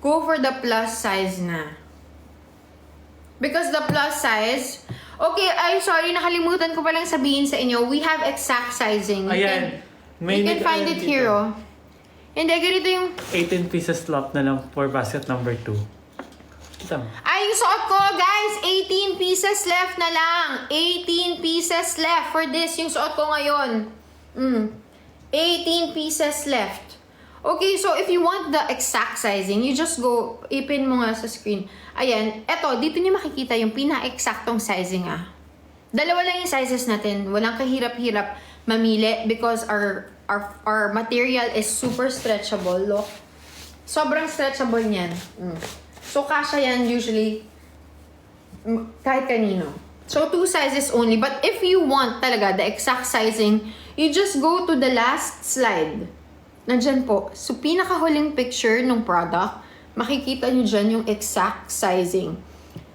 go for the plus size na. Because the plus size, okay, ay sorry, nakalimutan ko palang sabihin sa inyo, we have exact sizing. Ayan. You can find it here, oh. Hindi, ganito yung... 18 pieces left na lang for basket number 2. Kita mo? Ay, yung suot ko, guys! 18 pieces left na lang. 18 pieces left for this. Yung suot ko ngayon. 18 pieces left. Okay, so if you want the exact sizing, you just go, ipin mo nga sa screen. Ayan, eto, dito niyo makikita yung pina-exactong sizing, Dalawa lang yung sizes natin. Walang kahirap-hirap mamili because our material is super stretchable. Look. Sobrang stretchable niyan. So, kasha yan usually kahit kanino. So, 2 sizes only. But if you want talaga the exact sizing, you just go to the last slide. Nandyan po. So, pinakahuling picture ng product, makikita nyo dyan yung exact sizing.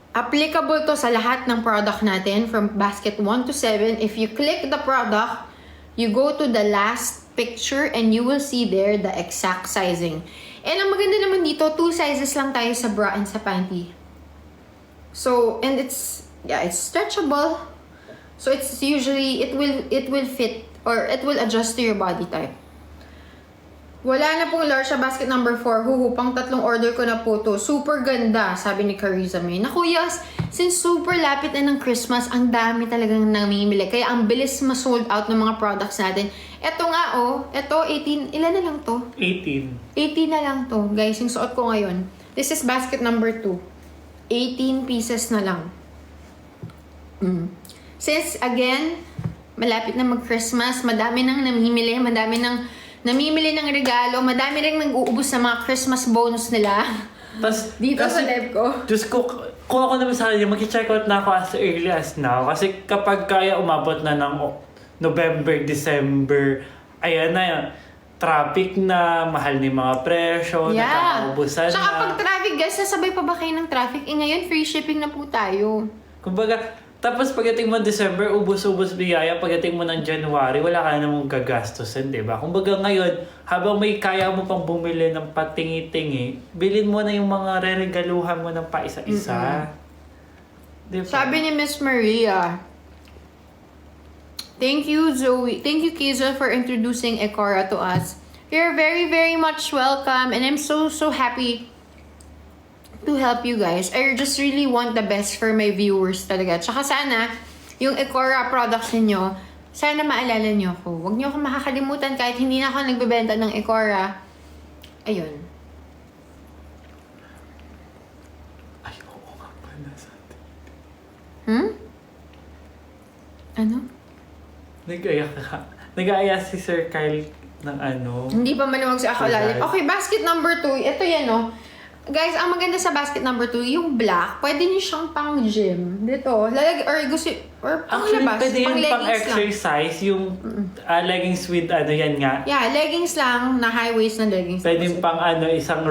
Applicable to sa lahat ng product natin from basket 1 to 7. If you click the product, you go to the last picture and you will see there the exact sizing. And ang maganda naman dito, 2 sizes lang tayo sa bra and sa panty. So, and it's stretchable. So it's usually, it will fit or it will adjust to your body type. Wala na pong large sa basket number 4. Pang 3 order ko na po to. Super ganda, sabi ni Carissa May. Naku, yes, since super lapit na ng Christmas, ang dami talagang namimili. Kaya ang bilis ma-sold out ng mga products natin. Ito nga, ito 18, ilan na lang to? 18. 18 na lang to, guys, yung suot ko ngayon. This is basket number 2. 18 pieces na lang. Since, again, malapit na mag-Christmas, madami nang namimili, namimili ng regalo, madami rin nag-uubos sa mga Christmas bonus nila. Dito sa live ko. Diyos ko, kung ako naman sa kanya, mag-check out na ako as early as now. Kasi kapag kaya umabot na ng November, December, ayan na yan. Traffic na, mahal ni mga presyo, nakakaubusan na. Tsaka pag traffic, guys, sasabay pa ba kayo ng traffic? Ngayon, free shipping na po tayo. Kumbaga, tapos pagdating mo December, ubos-ubos biyaya. Pagdating mo ng January, wala ka namang gagastusin, di ba? Kumbaga ngayon, habang may kaya mo pang bumili ng patingi-tingi, bilhin mo na yung mga re-regaluhan mo ng paisa-isa. Diba? Sabi ni Miss Maria, thank you, Zoe. Thank you, Kizel, for introducing Ecora to us. You're very, very much welcome. And I'm so happy to help you guys. I just really want the best for my viewers talaga. Tsaka sana, yung Ecora products ninyo, sana maalala nyo ako. Huwag nyo akong makakalimutan kahit hindi na ako nagbebenta ng Ecora. Ayun. Ay, oo nga pala sa atin. Ano? Nag-aaya si Sir Kyle ng ano. Hindi pa maluwag sa akalalim. Okay, basket number 2. Ito yan, Guys, ang maganda sa basket number 2, yung black, pwede nyo siyang pang gym. Dito, pang Actually, labas, pwede pang yung leggings pang lang. exercise, yung leggings with yan nga. Yeah, leggings lang, na high waist na leggings. Pwede yung pang isang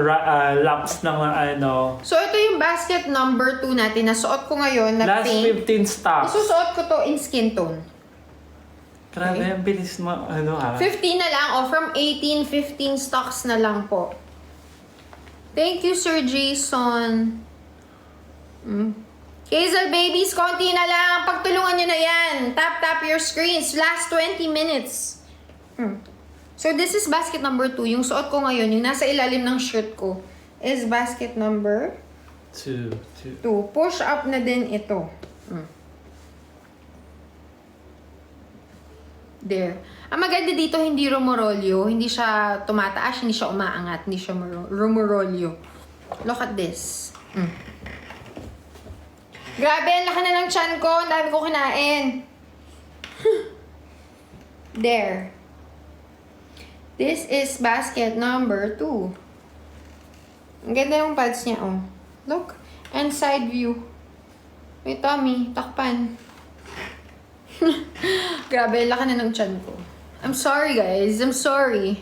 laps ng So, ito yung basket number 2 natin. Nasuot ko ngayon na last pink. 15 stocks. Isusuot ko to in skin tone. Grabe, ang bilis mo, 15 na lang, o from 18, 15 stocks na lang po. Thank you, Sir Jason. Hazel babies, konti na lang. Pagtulungan nyo na yan. Tap your screens. Last 20 minutes. So, this is basket number 2. Yung suot ko ngayon, yung nasa ilalim ng shirt ko, is basket number 2. 2. Push up na din ito. There. Ang maganda dito, hindi rumorolyo. Hindi siya tumataas, hindi siya umaangat, hindi siya rumorolyo. Look at this. Grabe, ang laki na ng tiyan ko. Ang dami ko kinain. There. This is basket number 2. Ang ganda yung pads niya, oh. Look. And side view. May tummy. Takpan. Grabe, laki na ng tiyan ko. I'm sorry, guys. I'm sorry.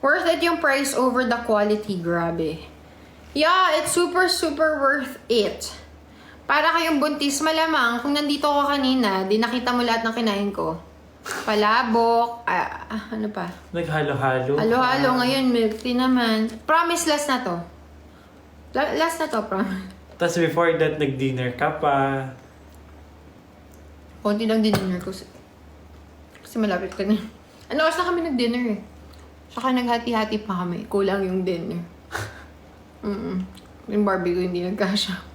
Worth it yung price over the quality, grabe. Yeah, it's super worth it. Para kayong buntis, malamang, kung nandito ko kanina, di nakita mo lahat ng kinain ko. Palabok, ano pa? Naghalo-halo. Halo-halo, ngayon milk tea naman. Promise, last na to. Last na to, promise. Tapos before that, nag-dinner ka pa. Konti lang dinner ko. Kasi malapit ka na. Ano oras na kami nag-dinner eh. Saka naghati-hati pa kami. Kulang yung dinner. Yung Barbie ko hindi nagkasya.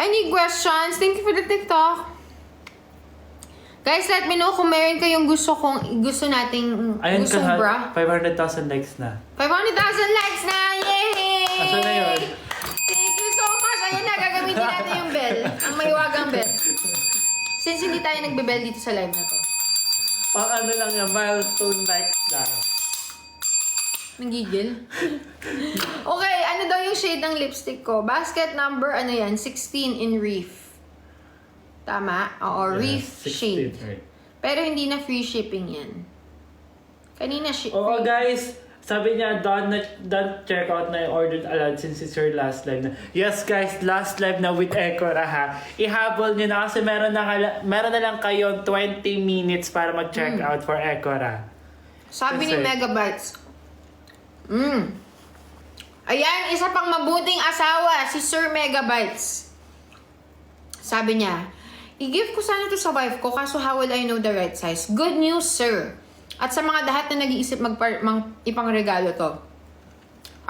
Any questions? Thank you for the TikTok. Guys, let me know kung meron kayong gusto nating Ayun gustong ka, bra. 500,000 likes na. 500,000 likes na! Yay! Asan na yun? Thank you so much. Ayun na, gagamitin natin yung bell. Ang mahiwagang bell. Since hindi tayo nagbe-bell dito sa live na to. Pang ano lang yan, milestone likes lang. Nagigil. Okay, ano daw yung shade ng lipstick ko? Basket number, 16 in reef. Tama? Oo, reef 16, shade. right. Pero hindi na free shipping yan. Kanina Oo guys, sabi niya, don't check out na yung ordered allowed since it's your last live na. Yes guys, last live na with Ecora ha. Ihabol niyo na kasi meron na lang kayo 20 minutes para mag-check out for Ecora. Sabi ni Megabytes. Ayan, isa pang mabuting asawa, si Sir Megabytes. Sabi niya, i-give ko sana to sa wife ko, kaso how will I know the right size? Good news, sir. At sa mga lahat na nag-iisip ipangregalo to,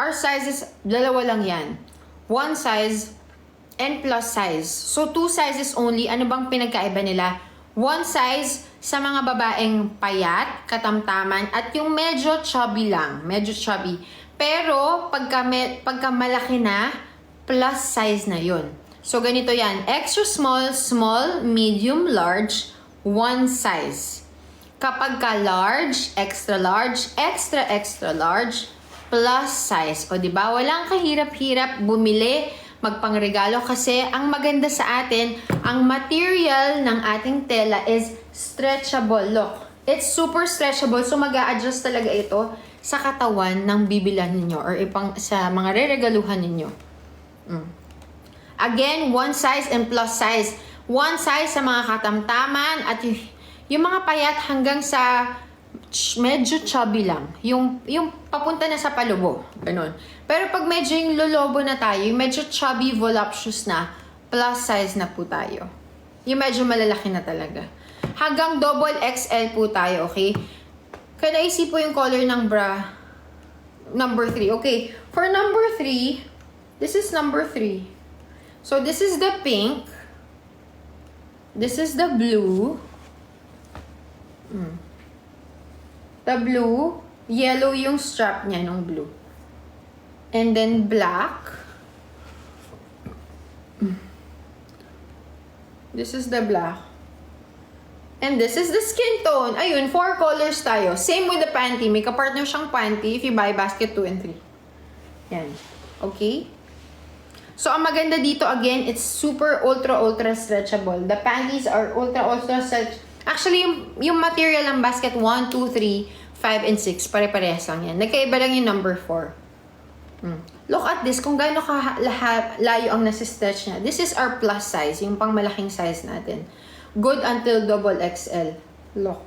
our sizes, dalawa lang yan. One size and plus size. So, 2 sizes only. Ano bang pinagkaiba nila? One size sa mga babaeng payat, katamtaman, at yung medyo chubby lang. Medyo chubby. Pero, pagka malaki na, plus size na yun. So, ganito yan. Extra small, small, medium, large, one size. Kapag ka large, extra large, plus size. O, diba? Walang kahirap-hirap bumili, magpangregalo kasi ang maganda sa atin, ang material ng ating tela is stretchable. Look, it's super stretchable. So, mag-a-adjust talaga ito sa katawan ng bibilan ninyo or sa mga re-regaluhan ninyo. Again, one size and plus size. One size sa mga katamtaman at yung mga payat hanggang sa medyo chubby lang. Yung papunta na sa palubo. Ganun. Pero pag medyo yung lolobo na tayo, yung medyo chubby, voluptuous na, plus size na po tayo. Yung medyo malalaki na talaga. Hanggang double XL po tayo, okay? Kaya naisip po yung color ng bra. Number 3. Okay. For number 3, this is number 3. So, this is the pink. This is the blue. The blue. Yellow yung strap niya ng blue. And then black. This is the black. And this is the skin tone. Ayun, 4 colors tayo. Same with the panty. May kapartner siyang panty if you buy basket 2 and 3. Yan. Okay? So, ang maganda dito, again, it's super ultra stretchable. The panties are ultra stretch. Actually, yung material ng basket 1, 2, 3, 5, and 6, pare-parehas lang yan. Nagkaiba lang yung number 4. Look at this, kung gaano layo ang nasi-stretch niya. This is our plus size, yung pang malaking size natin. Good until double XL. Look.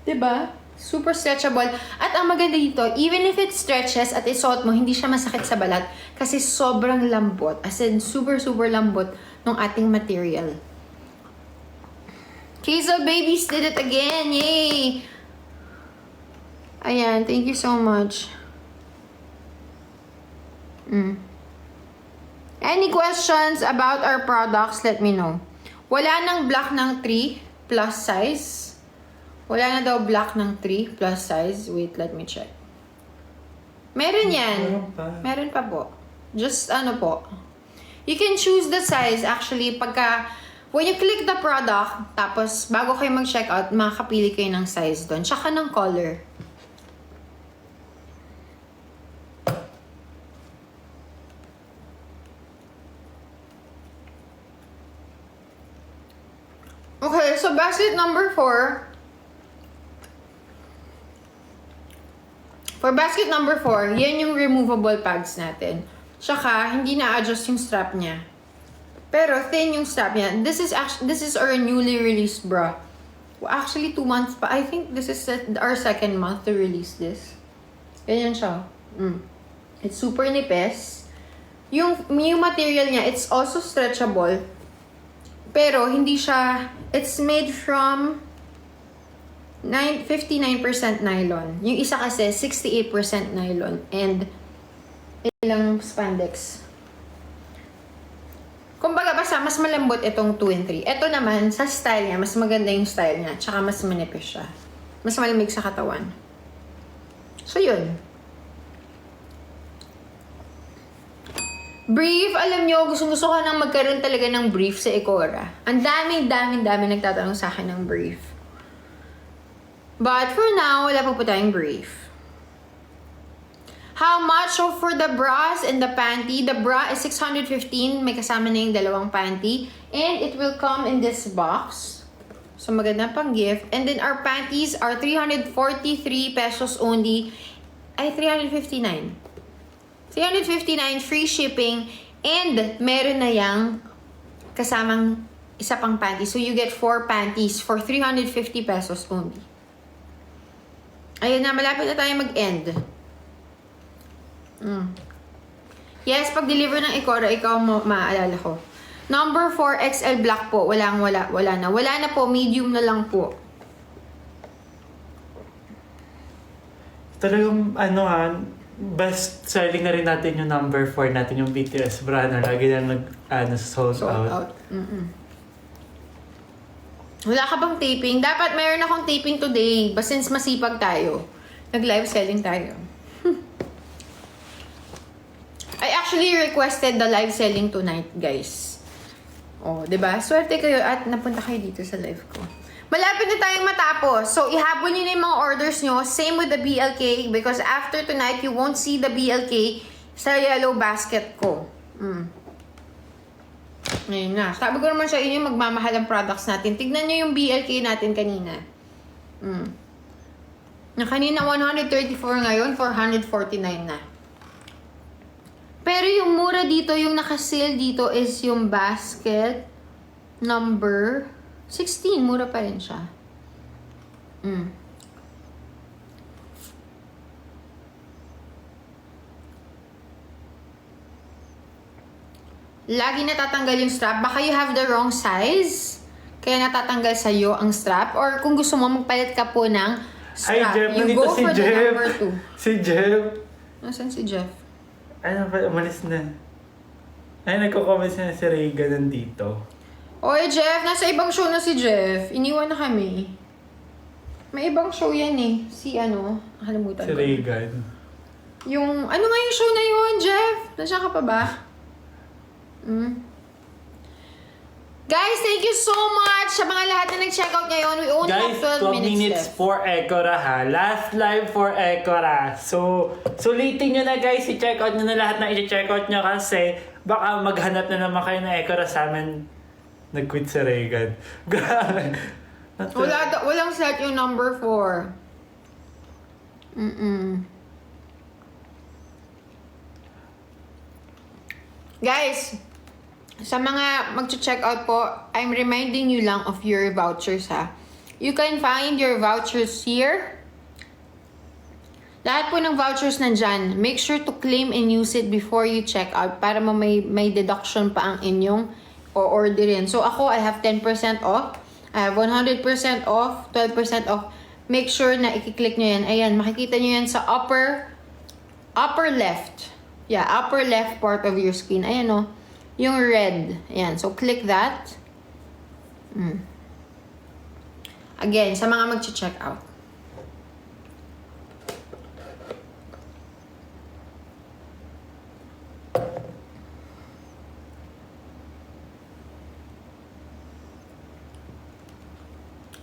Diba? Super stretchable. At ang maganda dito, even if it stretches at isuot mo, hindi siya masakit sa balat kasi sobrang lambot. As in, super lambot ng ating material. Kizo Babies did it again! Yay! Ayan, thank you so much. Any questions about our products, let me know. Wala nang black ng 3 plus size. Wala na daw black ng 3 plus size. Wait, let me check. Meron yan. Meron pa po. Just ano po. You can choose the size actually pagka when you click the product, tapos bago kayo mag-checkout, makakapili kayo ng size doon. Tsaka ng color. Okay, so basket number 4. For basket number 4, yan yung removable pads natin. Tsaka, hindi na-adjust yung strap niya. Pero, thin yung strap niya. This is our newly released bra. Well, actually, 2 months pa. I think this is our 2nd month to release this. Ganyan siya. It's super nipis. Yung material niya, it's also stretchable. Pero, hindi siya, it's made from 59% nylon. Yung isa kasi, 68% nylon. And, ilang spandex. Kumbaga, basta mas malambot itong 2 and 3. Ito naman, sa style niya, mas maganda yung style niya. Tsaka mas manipis siya. Mas malamig sa katawan. So, yun. Brief, alam nyo, gusto ko nang magkaroon talaga ng brief sa Ecora. Ang dami nagtatanong sa akin ng brief. But for now, wala pa po tayong brief. How much? So for the bras and the panty, the bra is 615. May kasama na yung dalawang panty. And it will come in this box. So maganda pang gift. And then our panties are 343 pesos only. Ay, 359. 359 free shipping. And meron na yang kasamang isa pang panty. So you get 4 panties for 350 pesos only. Ayun na, malapit na tayo mag-end. Yes, pag-deliver ng Ecora, ikaw maaalala ko. Number 4, XL black po. Wala na. Wala na po, medium na lang po. Talagang, best selling na rin natin yung number 4 natin, yung BTS bra na lagi na sold out. Wala ka bang taping? Dapat mayroon akong taping today. But since masipag tayo, nag-live selling tayo. I actually requested the live selling tonight, guys. Oh, 'di ba? Swerte kayo at napunta kayo dito sa live ko. Malapit na tayong matapos. So, ihabol niyo na yung mga orders nyo. Same with the BLK because after tonight, you won't see the BLK sa yellow basket ko. Ngayon na. Sabi ko naman sa inyo, magmamahal ang products natin. Tignan nyo yung BLK natin kanina. Na kanina 134, ngayon 449 na. Pero yung mura dito, yung naka-sale dito is yung basket number 16. Mura pa rin siya. Lagi natatanggal yung strap. Baka you have the wrong size. Kaya natatanggal sa'yo ang strap. Or kung gusto mo, magpalit ka po ng strap. Ay, Jeff, you go si for Jeff. the number 2. Si Jeff. Nasaan si Jeff? Ano ba, umalis na. Ay, nagko-comment na si Reagan nandito. Oy, Jeff, nasa ibang show na si Jeff. Iniwan na kami. May ibang show yan eh. Si nakalimutan Si ko. Reagan. Yung, ano nga yung show na yun, Jeff? Nasaan ka pa ba? Guys, thank you so much sa mga lahat na nag-checkout ngayon. We only Guys, have 12 minutes left. for Ecora ha. Last live for Ecora. So, sulitin nyo na guys. I-checkout nyo na lahat na i-checkout nyo kasi baka maghanap na naman kayo ng Ecora sa amin. Nag-quit si Reagan. Grabe. Walang set yung number 4. Guys, sa mga mag-check out po, I'm reminding you lang of your vouchers ha. You can find your vouchers here. Lahat po ng vouchers nandyan. Make sure to claim and use it before you check out para may deduction pa ang inyong o-orderin. So ako, I have 10% off. I have 100% off, 12% off. Make sure na i-click nyo yan. Ayan, makikita nyo yan sa upper left. Yeah, upper left part of your screen. Ayan o. Yung red. Ayan. So, click that. Again, sa mga mag-check out.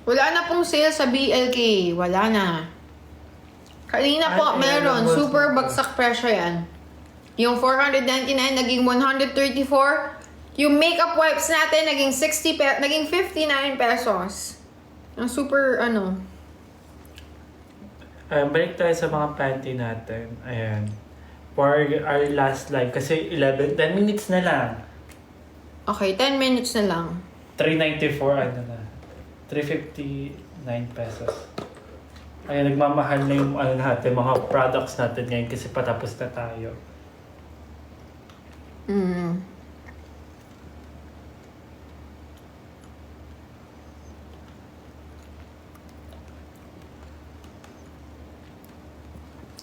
Wala na pong sale sa BLK. Wala na. Kanina po, meron. Super bagsak presyo yan. Yung 499 naging 134. Yung makeup wipes natin naging 59 pesos. Ang super Balik tayo sa mga panty natin. Ayan. For our last live. Kasi 10 minutes na lang. Okay, 10 minutes na lang. 394 na. 359 pesos. Ayan, nagmamahal na yung natin, mga products natin ngayon kasi patapos na tayo.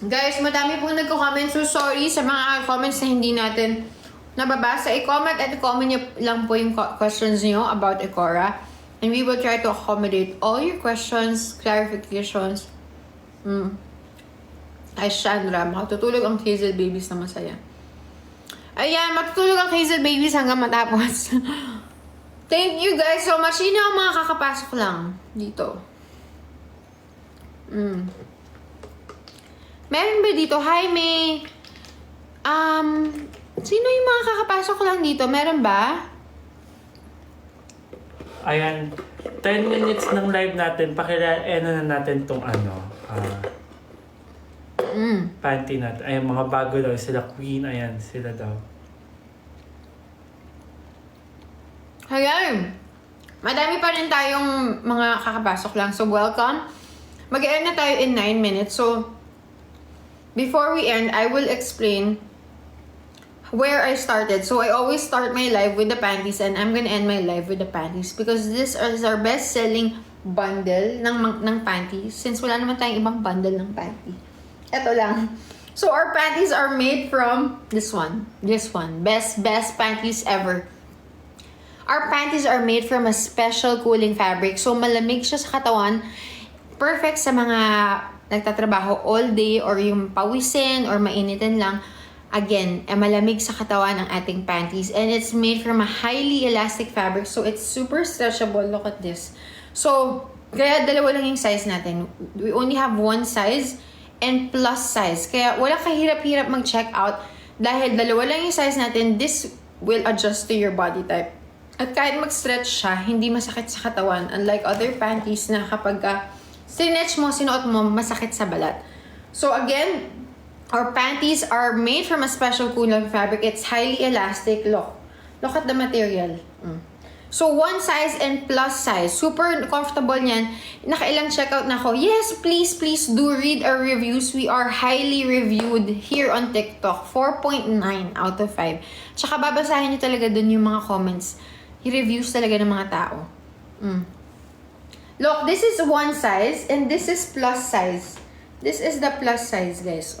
Guys, madami pong nagko-comment. So, sorry sa mga comments na hindi natin nababasa. I-comment at i-comment nyo lang po yung questions nyo about Ecora. And we will try to accommodate all your questions, clarifications. Ay, Chandra, makatutulog ang Hazel Babies na masaya. Ayan, matutulog ang Hazel Babies hanggang matapos. Thank you guys so much. Sino ang mga kakapasok lang dito? Meron ba dito? Hi, May. Sino yung mga kakapasok lang dito? Meron ba? Ayan, 10 minutes ng live natin. Na natin tong panty natin. Ayan, mga bago daw. Sila Queen. Ayan, sila daw. Ayan. Madami pa rin tayong mga kakapasok lang. So, welcome. Mag-end na tayo in 9 minutes. So, before we end, I will explain where I started. So, I always start my live with the panties and I'm gonna end my live with the panties because this is our best-selling bundle ng panties since wala naman tayong ibang bundle ng panty. Ito lang. So, our panties are made from this one. This one. Best panties ever. Our panties are made from a special cooling fabric. So, malamig siya sa katawan. Perfect sa mga nagtatrabaho all day or yung pawisin or mainitin lang. Again, malamig sa katawan ang ating panties. And it's made from a highly elastic fabric. So, it's super stretchable. Look at this. So, kaya dalawa lang yung size natin. We only have one size and plus size. Kaya wala kahirap-hirap mag-check out. Dahil dalawa lang yung size natin, this will adjust to your body type. At kahit mag-stretch siya, hindi masakit sa katawan. Unlike other panties na kapag sinetch mo, sinuot mo, masakit sa balat. So again, our panties are made from a special cooling fabric. It's highly elastic. Look at the material. So, one size and plus size. Super comfortable niyan. Nakailang checkout na ako. Yes, please do read our reviews. We are highly reviewed here on TikTok. 4.9 out of 5. Tsaka babasahin niyo talaga dun yung mga comments. I-reviews talaga ng mga tao. Look, this is one size and this is plus size. This is the plus size, guys.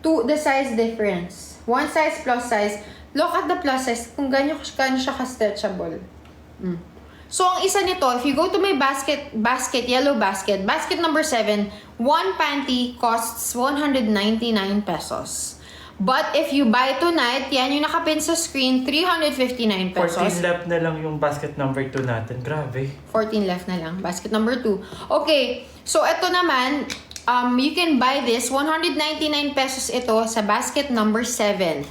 The size difference. One size plus size. Look at the plus size. Kung ganyan siya ka-stretchable. So, ang isa nito, if you go to my basket, yellow basket number 7, one panty costs 199 pesos. But if you buy tonight, yan yung nakapin sa screen, 359 pesos. 14 left na lang yung basket number 2 natin. Grabe. 14 left na lang. Basket number 2. Okay. So, ito naman, you can buy this. 199 pesos ito sa basket number 7.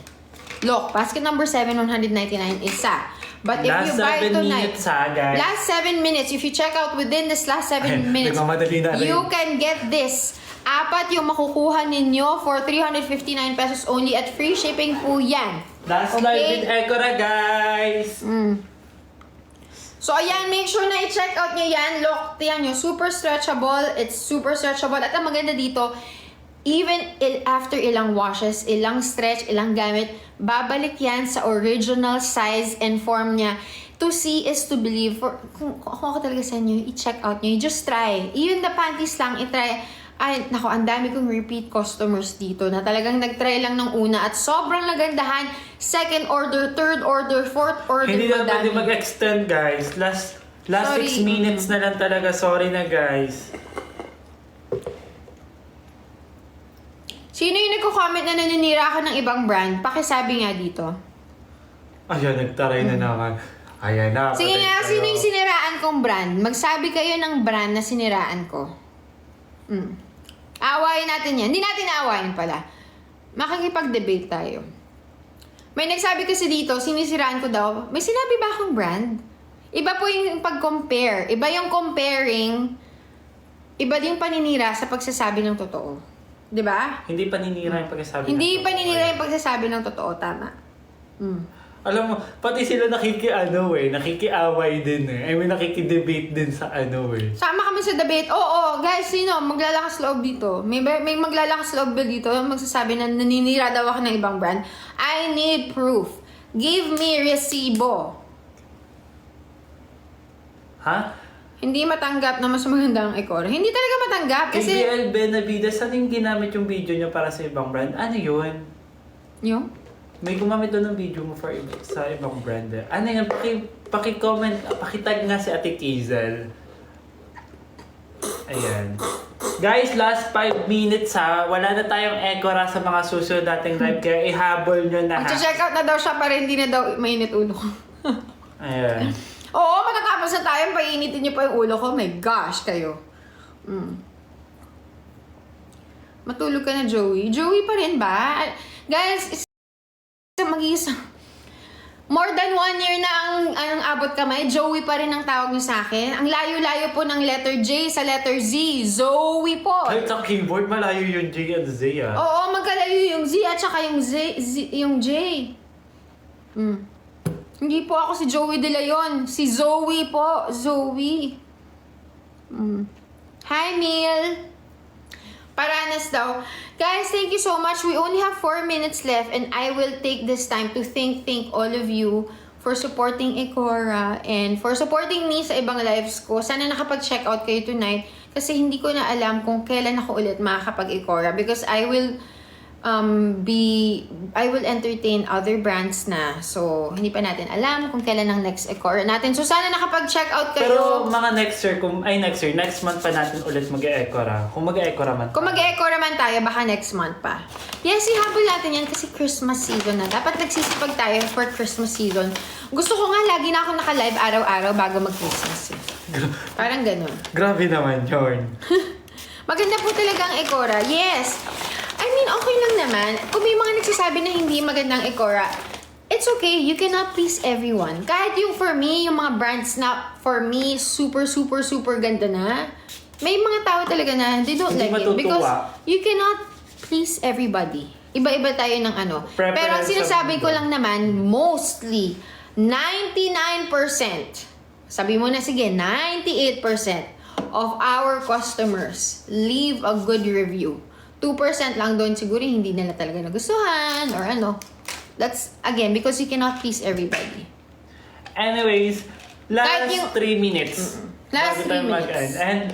Look, basket number 7, 199 isa. But if Last you buy 7 tonight, minutes guys. last 7 minutes, if you check out within this last 7 minutes, Nagmamadali na rin. you can get this. Apat yung makukuha ninyo for 359 pesos only at free shipping po yan. Last live with Ecora, guys! So, ayan, make sure na i-check out nyo yan. Look, yan yung super stretchable. It's super stretchable. At ang maganda dito, even after ilang washes, ilang stretch, ilang gamit, babalik yan sa original size and form niya. To see is to believe. Kung ako talaga sa inyo, i-check out nyo. Just try. Even the panties lang, i-try. Ay, nako, ang dami kong repeat customers dito na talagang nag-try lang ng una at sobrang nagandahan. Second order, third order, fourth order. Hindi na pwede mag-extend, guys. Last 6 minutes na lang talaga. Sorry na, guys. Sino yung nagko-comment na naninira ako ng ibang brand? Pakisabi nga dito. Ayan, nagtaray na naman. Ayan na. Sige nga, sino yung siniraan kong brand? Magsabi kayo ng brand na siniraan ko. Aawayin natin yan. Hindi natin aawayin pala. Makikipag-debate tayo. May nagsabi kasi dito, sinisiraan ko daw. May sinabi ba akong brand? Iba po yung pag-compare. Iba yung comparing. Iba din yung paninira sa pagsasabi ng totoo. Diba? Hindi paninira yung pagsasabi. Hindi paninira yung pagsasabi ng totoo. Tama. Alam mo, pati sila nakikiaway din eh. I mean, nakikidebate din sa Sama kami sa debate. Oo, guys, sino? Maglalakas loob dito. May maglalakas loob ba dito? Magsasabi na naninira daw ako ng ibang brand. I need proof. Give me resibo. Ha? Hindi matanggap na mas maganda ang Ecora. Hindi talaga matanggap kasi... KBL Benavides, ano yung ginamit yung video nyo para sa ibang brand? Ano yun? Yung? May gumamit doon ng video mo sa ibang brand eh. Ano yan? Paki-comment, pakitag nga si Ate Kizel. Ayan. Guys, last 5 minutes ha. Wala na tayong Ecora sa mga susunod nating live. Kaya ihabol nyo na ha. Mag-check out na daw siya para hindi na daw mainit ulo ko. Ayan. Oo, matatapos na tayo. Painitin niyo pa yung ulo ko. My gosh, kayo. Matulog ka na, Joey. Joey pa rin ba? Guys, mag-iisa. More than 1 year na ang abot kamay. Joey pa rin ang tawag niyo sa akin. Ang layo-layo po ng letter J sa letter Z. Zoe po. Kahit sa keyboard, malayo yung J and Z ah. Oo, magkalayo yung Z at saka yung yung J. Hindi po ako si Joey De Leon. Si Zoe po. Zoe. Hi, Neil. Paranas daw. Guys, thank you so much. We only have 4 minutes left and I will take this time to thank all of you for supporting Ecora and for supporting me sa ibang lives ko. Sana nakapag-check out kayo tonight kasi hindi ko na alam kung kailan ako ulit makakapag-Ecora because I will entertain other brands na. So, hindi pa natin alam kung kailan ang next Ecora natin. So, sana nakapag-check out kayo. Pero mga next month pa natin ulit mag-e-Ecora. Kung mag-e-Ecora man. Kung mag-e-Ecora man tayo, baka next month pa. Yes, ihabol natin yan kasi Christmas season na. Dapat nagsisipag tayo for Christmas season. Gusto ko nga, lagi na ako naka-live araw-araw bago mag-Christmas. Parang ganun. Grabe naman yun. Maganda po talaga ang Ecora. Yes! I mean, okay lang naman. Kung may mga nagsasabi na hindi magandang Ecora, it's okay. You cannot please everyone. Kahit yung for me, yung mga brands na for me, super, super, super ganda na, may mga tao talaga na they don't Hindi like it. matutuwa. Because you cannot please everybody. Iba-iba tayo ng ano. Preference Pero ang sinasabi of- ko lang naman, mostly, 99%, sabi mo na sige, 98% of our customers leave a good review. 2% lang doon siguro hindi nila talaga nagustuhan or ano. That's, again, because you cannot please everybody. Anyways, Kahit last yung- 3 minutes. Last bago 3 tayo minutes. mag-end. And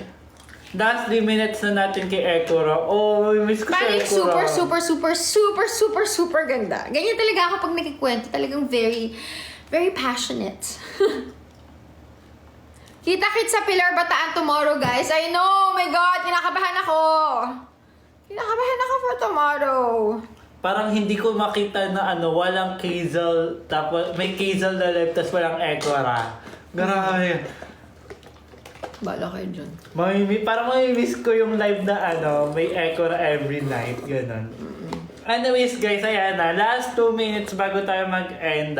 last 3 minutes na natin kay Ecora. Oh, miss ko sa Parang Ecora. super ganda. Ganyan talaga ako pag nagkikwento. Talagang very, very passionate. Kita-kit sa Pilar Bataan tomorrow, guys. I know! Oh my God! Kinakabahan ako! Kinakabahan ako for tomorrow. parang hindi ko makita na walang Kazel, tapos may Kazel na live, tapos walang Ekora. Grabe. Bala kayo dyan. Parang mamimiss ko yung live na may Ekora every night, gano'n. Anyways guys, ayan na. Last 2 minutes bago tayo mag-end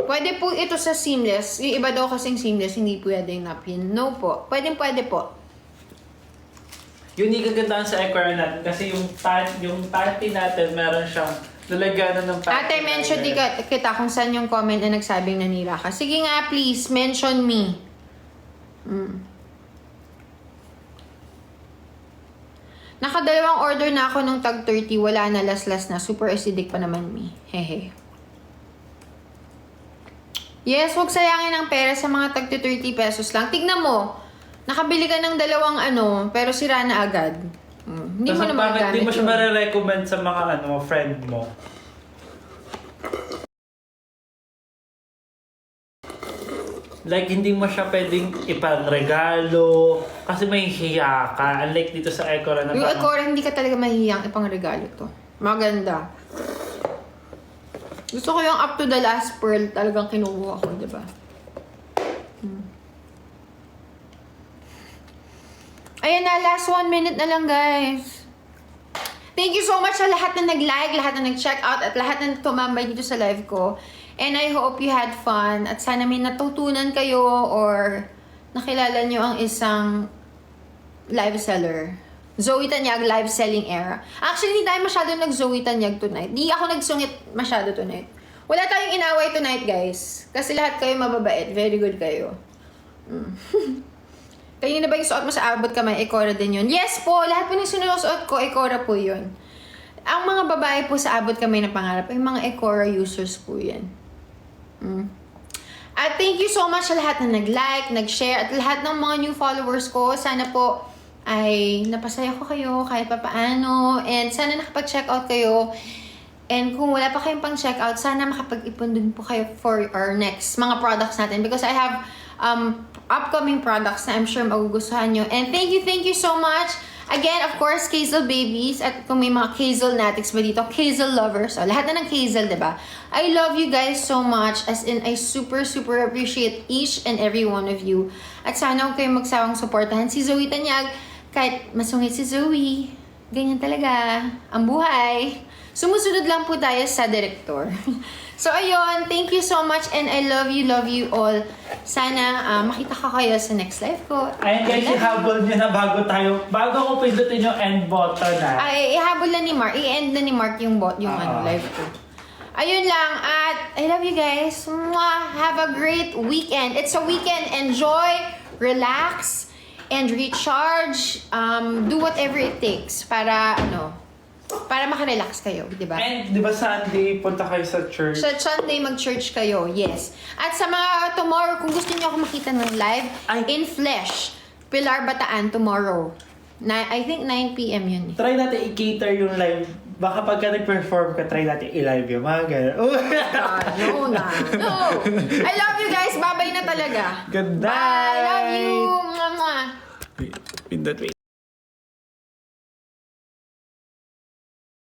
Pwede po ito sa seamless. Yung iba daw kasing seamless, hindi pwedeng napin. No po. Pwede po. Unique ang ganda sa Ekora natin kasi yung panty natin meron siyang nalagyan ng panty. Ate, mention kita kung saan yung comment na nagsabing nanira ka. Sige nga, please, mention me. Nakadalawang order na ako nung tag 30. Wala na, last na. Super acidic pa naman, me. Hehe. Yes, huwag sayangin ang pera sa mga tag 30 pesos lang. Tignan mo. Nakabili ka ng dalawang pero sira na agad. Hindi mo na magagamit. Hindi mo siya marirecommend sa mga friend mo. Like, hindi mo siya pwedeng ipanregalo kasi may hiya ka. Unlike dito sa Ekora na Yung Ekora, hindi ka talaga mahihiyang ipangregalo to. Maganda. Gusto ko yung up to the last pearl talagang kinukuha ko, diba? Ayan na, last 1 minute na lang, guys. Thank you so much sa lahat na nag-like, lahat na nag-check out, at lahat na tumambay dito sa live ko. And I hope you had fun. At sana may natutunan kayo or nakilala nyo ang isang live seller. Zoe Tanyag, live selling era. Actually, hindi tayo masyado nag-Zoe Tanyag tonight. Di ako nagsungit masyado tonight. Wala tayong inaway tonight, guys. Kasi lahat kayo mababait. Very good kayo. Kayo na ba yung suot mo sa abot kamay? Ekora din yun. Yes po! Lahat po ng sinusuot ko, Ekora po yun. Ang mga babae po sa abot kamay na pangarap ay mga Ekora users po yan. At thank you so much sa lahat na nag-like, nag-share, at lahat ng mga new followers ko. Sana po ay napasaya ko kayo kahit papaano. And sana nakapag-check out kayo. And kung wala pa kayong pang check out, sana makapag-ipon din po kayo for our next mga products natin. Because I have upcoming products na I'm sure magugustuhan nyo. And thank you so much. Again, of course, Kazel Babies. At kung may mga Kazel natics ba dito, Kazel lovers. So, lahat na ng Kazel, diba? I love you guys so much. As in, I super appreciate each and every one of you. At sana huwag kayong magsawang supportahan si Zoe Tanyag. Kahit masungit si Zoe, ganyan talaga ang buhay. Sumusunod lang po tayo sa director. So, ayun. Thank you so much and I love you all. Sana makita ka kayo sa next live ko. Ayun guys, ihabol nyo na bago ko pindutin yung end button Ay, ihabol na ni Mark. I-end na ni Mark yung live ko. Ayun lang. At I love you guys. Mwah! Have a great weekend. It's a weekend. Enjoy, relax, and recharge. Do whatever it takes para makarelax kayo, di ba? And di ba Sunday, punta kayo sa church? Sa Sunday, mag-church kayo, yes. At sa mga tomorrow, kung gusto niyo ako makita ng live, in flesh, Pilar Bataan tomorrow. I think 9 p.m. yun. Try natin i-cater yung live. Baka pagka nag-perform ka, try natin i-live yung mga gano'n. No. I love you guys. Babay na talaga. Good night! Bye. Love you. Mwah, mwah. Pindot, wait.